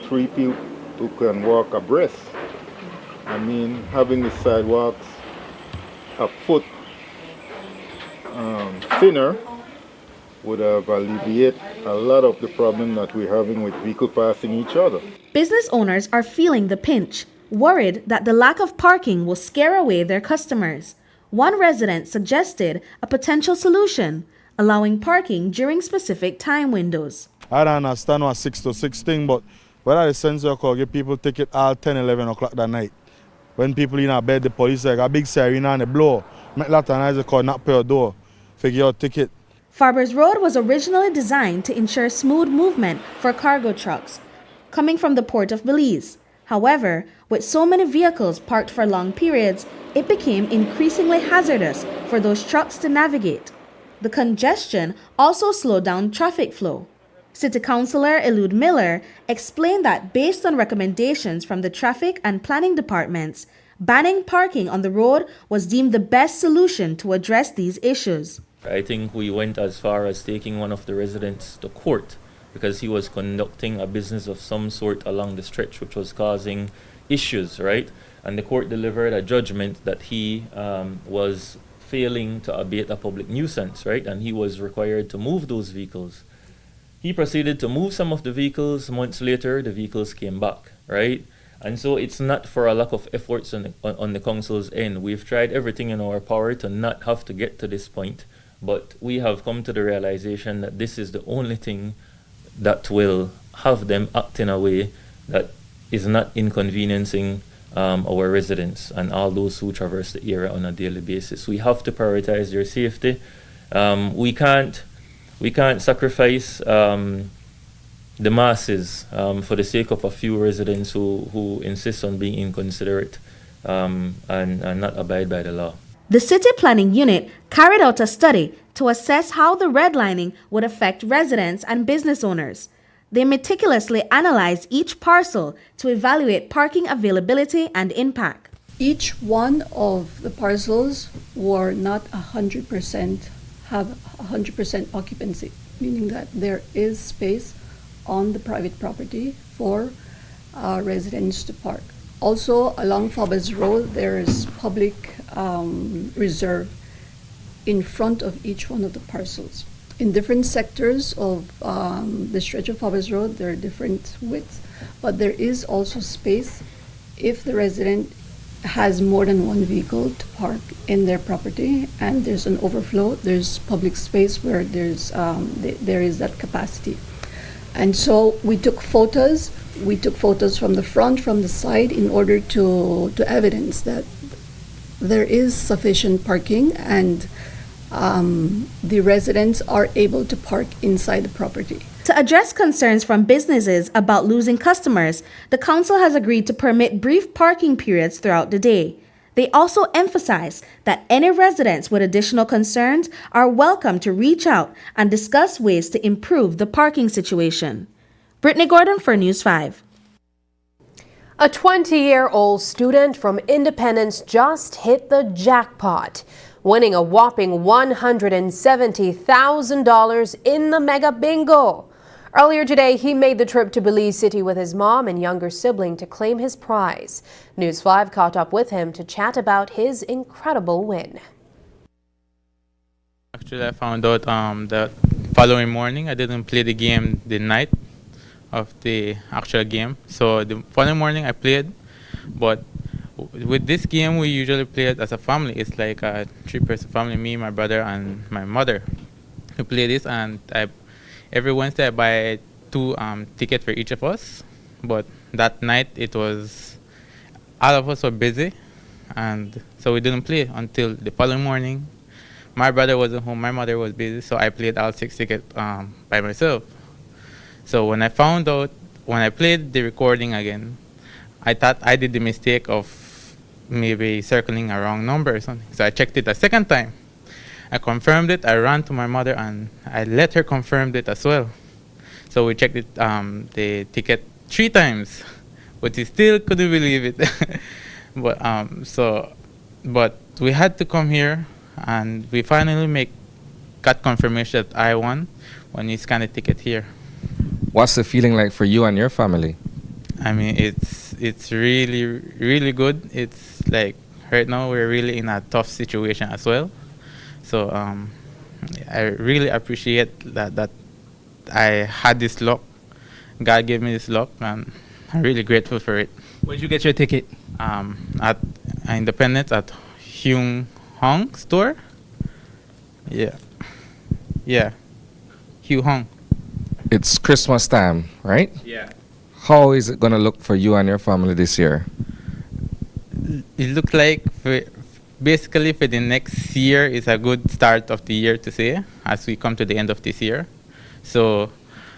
3 people can walk abreast. I mean, having the sidewalks a foot thinner would have alleviated a lot of the problem that we're having with vehicle passing each other. Business owners are feeling the pinch, worried that the lack of parking will scare away their customers. One resident suggested a potential solution, allowing parking during specific time windows. I don't understand what 6 to 6 thing, but whether the censor could give people ticket all 10, 11 o'clock that night. When people in a bed, the police like a big siren and they blow. Make lot of noise, they call knock per your door. Figure your ticket. Faber's Road was originally designed to ensure smooth movement for cargo trucks coming from the port of Belize. However, with so many vehicles parked for long periods, it became increasingly hazardous for those trucks to navigate. The congestion also slowed down traffic flow. City Councillor Elude Miller explained that based on recommendations from the traffic and planning departments, banning parking on the road was deemed the best solution to address these issues. I think we went as far as taking one of the residents to court because he was conducting a business of some sort along the stretch which was causing issues, right? And the court delivered a judgment that he was failing to abate a public nuisance, right? And he was required to move those vehicles. He proceeded to move some of the vehicles. Months later, the vehicles came back, right? And so it's not for a lack of efforts on the council's end. We've tried everything in our power to not have to get to this point, but we have come to the realization that this is the only thing that will have them act in a way that is not inconveniencing our residents and all those who traverse the area on a daily basis. We have to prioritize their safety. We can't sacrifice the masses for the sake of a few residents who insist on being inconsiderate and not abide by the law. The City Planning Unit carried out a study to assess how the redlining would affect residents and business owners. They meticulously analyzed each parcel to evaluate parking availability and impact. Each one of the parcels were not 100% have 100% occupancy, meaning that there is space on the private property for residents to park. Also, along Faber's Road, there is public reserve in front of each one of the parcels. In different sectors of the stretch of Faber's Road, there are different widths, but there is also space if the resident has more than one vehicle to park in their property and there's an overflow, there's public space where there is that capacity. And so we took photos from the front, from the side, in order to evidence that there is sufficient parking and the residents are able to park inside the property. To address concerns from businesses about losing customers, the council has agreed to permit brief parking periods throughout the day. They also emphasize that any residents with additional concerns are welcome to reach out and discuss ways to improve the parking situation. Brittany Gordon for News 5. A 20-year-old student from Independence just hit the jackpot, winning a whopping $170,000 in the Mega Bingo. Earlier today, he made the trip to Belize City with his mom and younger sibling to claim his prize. News 5 caught up with him to chat about his incredible win. Actually, I found out the following morning. I didn't play the game the night of the actual game. So the following morning I played, but with this game we usually play it as a family. It's like a 3-person family, me, my brother, and my mother. We play this, and every Wednesday I buy 2 tickets for each of us. But that night it was all of us were busy, and so we didn't play until the following morning. My brother wasn't home, my mother was busy, so I played all 6 tickets by myself. So when I found out, when I played the recording again, I thought I did the mistake of maybe circling a wrong number or something. So I checked it a second time. I confirmed it, I ran to my mother and I let her confirm it as well. So we checked it, the ticket 3 times, but she still couldn't believe it. But we had to come here, and we finally got confirmation that I won when we scanned the ticket here. What's the feeling like for you and your family? I mean, it's really, really good. It's like right now we're really in a tough situation as well. So I really appreciate that I had this luck. God gave me this luck, and I'm really grateful for it. Where'd you get your ticket? At Independence at Hyung Hong store. Yeah, Hugh Hong. It's Christmas time, right? Yeah. How is it gonna look for you and your family this year? It looks like basically for the next year is a good start of the year to say, as we come to the end of this year. So,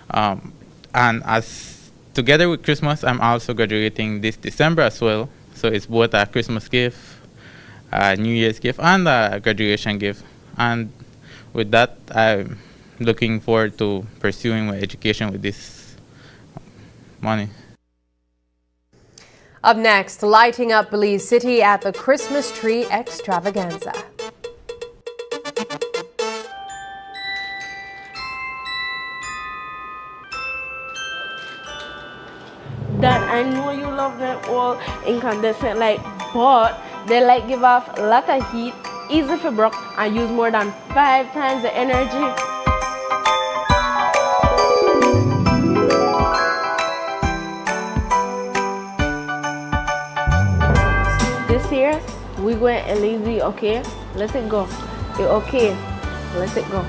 and as together with Christmas, I'm also graduating this December as well. So it's both a Christmas gift, a New Year's gift, and a graduation gift. And with that, I'm looking forward to pursuing my education with this money. Up next, lighting up Belize City at the Christmas tree extravaganza. That I know you love them all incandescent light, but they like give off a lot of heat, easy for broke, and use more than 5 times the energy. This year, we going LED, okay? Let it go. You're okay. Let it go.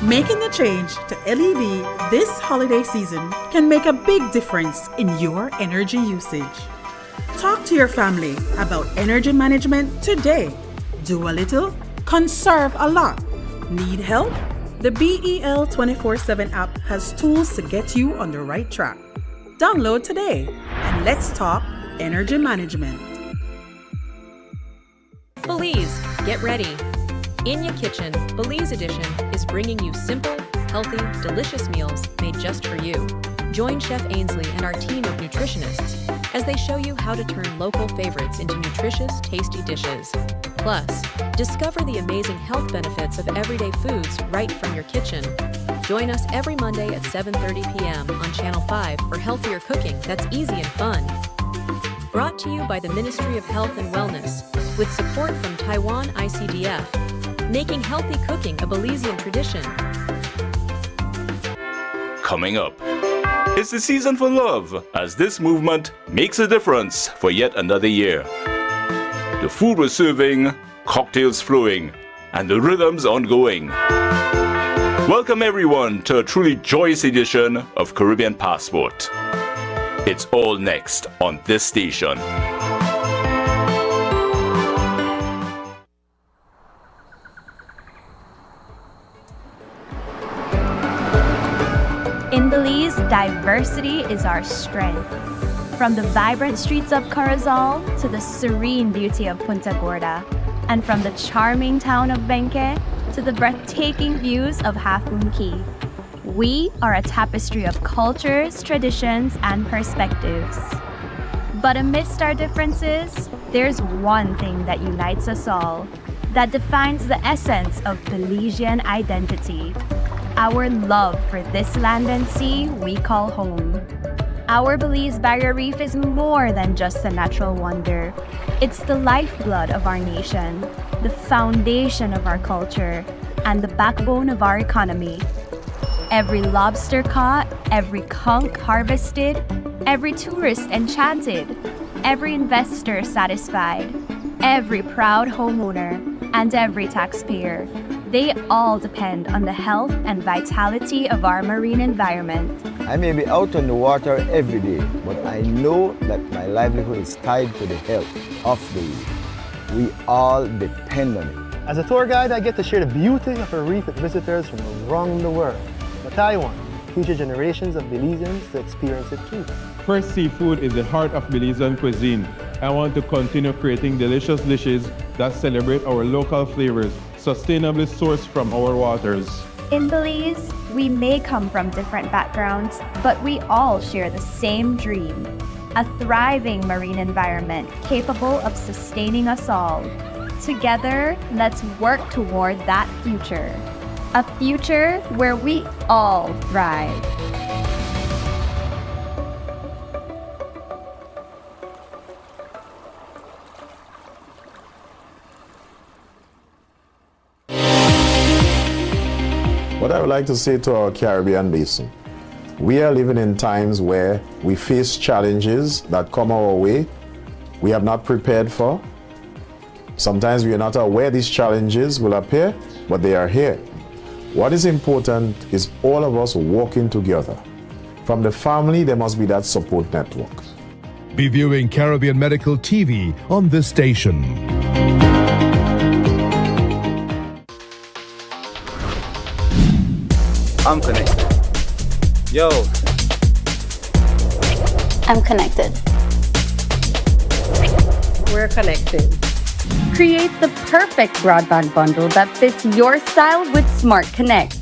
Making the change to LED this holiday season can make a big difference in your energy usage. Talk to your family about energy management today. Do a little, conserve a lot. Need help? The BEL 24/7 app has tools to get you on the right track. Download today and let's talk energy management. Belize, get ready. In your kitchen, Belize Edition is bringing you simple, healthy, delicious meals made just for you. Join Chef Ainsley and our team of nutritionists as they show you how to turn local favorites into nutritious, tasty dishes. Plus, discover the amazing health benefits of everyday foods right from your kitchen. Join us every Monday at 7:30 p.m. on Channel 5 for healthier cooking that's easy and fun. Brought to you by the Ministry of Health and Wellness, with support from Taiwan ICDF, making healthy cooking a Belizean tradition. Coming up, it's the season for love, as this movement makes a difference for yet another year. The food we're serving, cocktails flowing, and the rhythms ongoing. Welcome everyone to a truly joyous edition of Caribbean Passport. It's all next on this station. In Belize, diversity is our strength. From the vibrant streets of Corozal to the serene beauty of Punta Gorda, and from the charming town of Benque to the breathtaking views of Half Moon Key. We are a tapestry of cultures, traditions, and perspectives. But amidst our differences, there's one thing that unites us all, that defines the essence of Belizean identity. Our love for this land and sea we call home. Our Belize Barrier Reef is more than just a natural wonder. It's the lifeblood of our nation, the foundation of our culture, and the backbone of our economy. Every lobster caught, every conch harvested, every tourist enchanted, every investor satisfied, every proud homeowner, and every taxpayer. They all depend on the health and vitality of our marine environment. I may be out on the water every day, but I know that my livelihood is tied to the health of the reef. We all depend on it. As a tour guide, I get to share the beauty of a reef with visitors from around the world. But I want future generations of Belizeans to experience it too. Fresh seafood is the heart of Belizean cuisine. I want to continue creating delicious dishes that celebrate our local flavors, sustainably sourced from our waters. In Belize, we may come from different backgrounds, but we all share the same dream. A thriving marine environment capable of sustaining us all. Together, let's work toward that future. A future where we all thrive. What I would like to say to our Caribbean basin, we are living in times where we face challenges that come our way we have not prepared for. Sometimes we are not aware these challenges will appear, but they are here. What is important is all of us working together. From the family, there must be that support network. Be viewing Caribbean Medical TV on this station. I'm connected. Yo. I'm connected. We're connected. Create the perfect broadband bundle that fits your style with Smart Connect.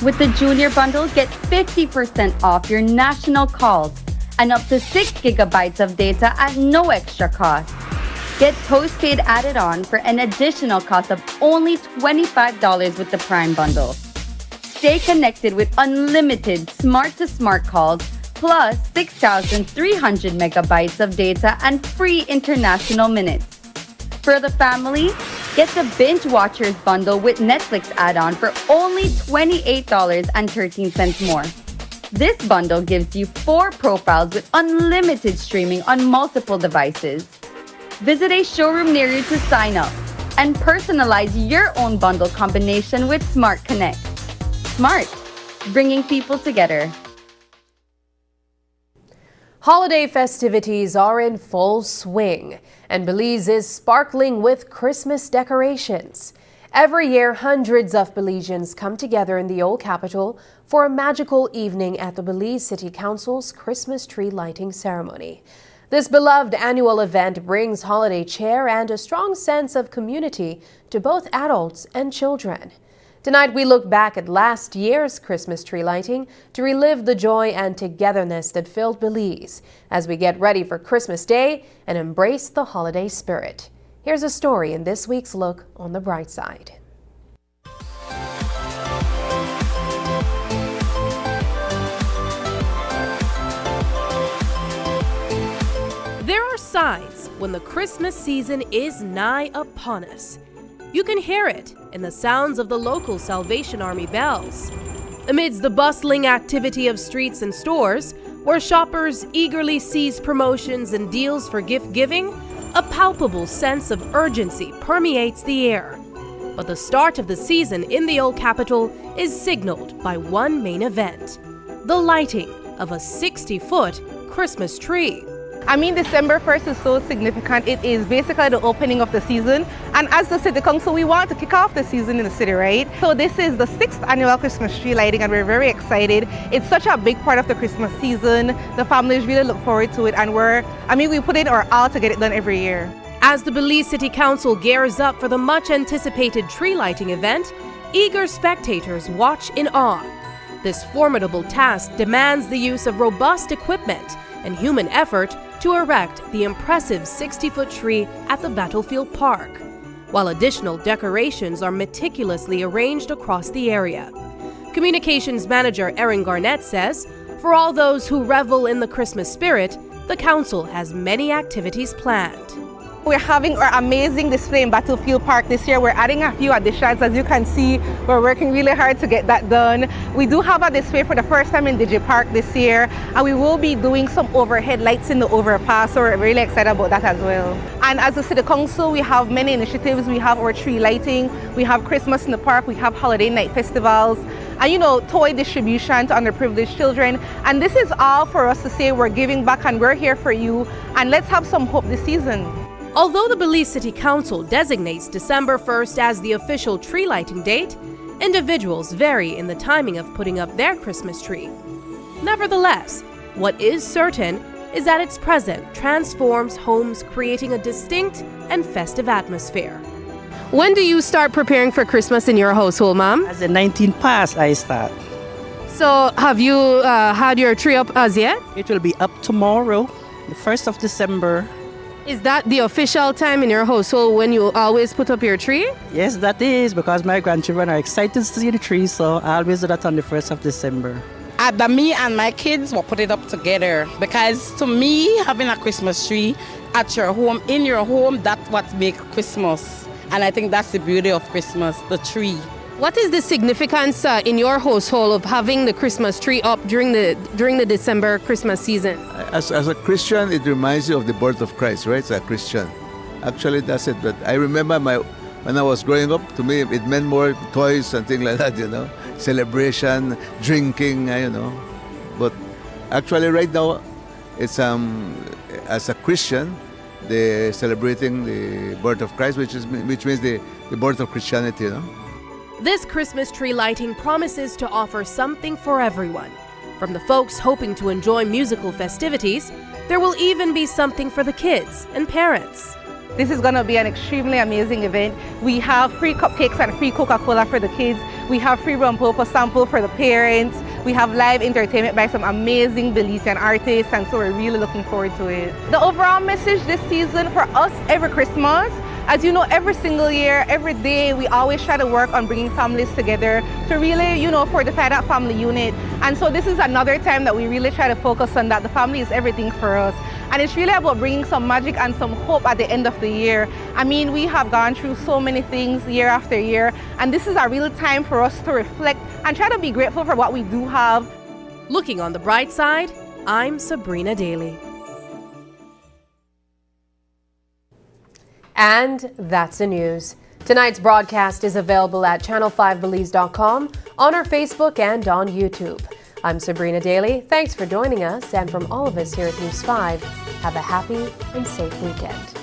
With the Junior Bundle, get 50% off your national calls and up to 6 gigabytes of data at no extra cost. Get postpaid added on for an additional cost of only $25 with the Prime Bundle. Stay connected with unlimited smart-to-smart calls plus 6,300 megabytes of data and free international minutes. For the family, get the Binge Watchers bundle with Netflix add-on for only $28.13 more. This bundle gives you 4 profiles with unlimited streaming on multiple devices. Visit a showroom near you to sign up and personalize your own bundle combination with Smart Connect. Smart, bringing people together. Holiday festivities are in full swing, and Belize is sparkling with Christmas decorations. Every year, hundreds of Belizeans come together in the old capital for a magical evening at the Belize City Council's Christmas tree lighting ceremony. This beloved annual event brings holiday cheer and a strong sense of community to both adults and children. Tonight, we look back at last year's Christmas tree lighting to relive the joy and togetherness that filled Belize as we get ready for Christmas Day and embrace the holiday spirit. Here's a story in this week's Look on the Bright Side. There are signs when the Christmas season is nigh upon us. You can hear it in the sounds of the local Salvation Army bells. Amidst the bustling activity of streets and stores, where shoppers eagerly seize promotions and deals for gift giving, a palpable sense of urgency permeates the air. But the start of the season in the old capital is signaled by one main event: the lighting of a 60-foot Christmas tree. I mean, December 1st is so significant. It is basically the opening of the season. And as the City Council, we want to kick off the season in the city, right? So this is the 6th annual Christmas tree lighting, and we're very excited. It's such a big part of the Christmas season. The families really look forward to it, and we put in our all to get it done every year. As the Belize City Council gears up for the much-anticipated tree lighting event, eager spectators watch in awe. This formidable task demands the use of robust equipment and human effort to erect the impressive 60-foot tree at the Battlefield Park, while additional decorations are meticulously arranged across the area. Communications Manager Erin Garnett says, for all those who revel in the Christmas spirit, the Council has many activities planned. We're having our amazing display in Battlefield Park this year. We're adding a few additions. As you can see, we're working really hard to get that done. We do have a display for the first time in Digi Park this year, and we will be doing some overhead lights in the overpass, so we're really excited about that as well. And as a City Council, we have many initiatives. We have our tree lighting, we have Christmas in the park, we have holiday night festivals, and toy distribution to underprivileged children. And this is all for us to say we're giving back and we're here for you, and let's have some hope this season. Although the Belize City Council designates December 1st as the official tree lighting date, individuals vary in the timing of putting up their Christmas tree. Nevertheless, what is certain is that its presence transforms homes, creating a distinct and festive atmosphere. When do you start preparing for Christmas in your household, Mom? As the 19th past, I start. So have you had your tree up as yet? It will be up tomorrow, the 1st of December. Is that the official time in your household when you always put up your tree? Yes, that is, because my grandchildren are excited to see the tree, so I always do that on the 1st of December. Me and my kids will put it up together, because to me, having a Christmas tree at your home, in your home, that's what makes Christmas. And I think that's the beauty of Christmas, the tree. What is the significance in your household of having the Christmas tree up during the December Christmas season? As a Christian, it reminds you of the birth of Christ, right? As a Christian. Actually, that's it. But I remember when I was growing up, to me, it meant more toys and things like that, you know, celebration, drinking, you know. But actually, right now, it's as a Christian, they're celebrating the birth of Christ, which means the birth of Christianity, you know. This Christmas tree lighting promises to offer something for everyone. From the folks hoping to enjoy musical festivities, there will even be something for the kids and parents. This is going to be an extremely amazing event. We have free cupcakes and free Coca-Cola for the kids. We have free Rumpopo sample for the parents. We have live entertainment by some amazing Belizean artists, and so we're really looking forward to it. The overall message this season for us every Christmas, as you know, every single year, every day, we always try to work on bringing families together to really, you know, fortify that family unit. And so this is another time that we really try to focus on that. The family is everything for us. And it's really about bringing some magic and some hope at the end of the year. I mean, we have gone through so many things year after year, and this is a real time for us to reflect and try to be grateful for what we do have. Looking on the bright side, I'm Sabrina Daly. And that's the news. Tonight's broadcast is available at channel5belize.com, on our Facebook and on YouTube. I'm Sabrina Daly. Thanks for joining us, and from all of us here at News 5, have a happy and safe weekend.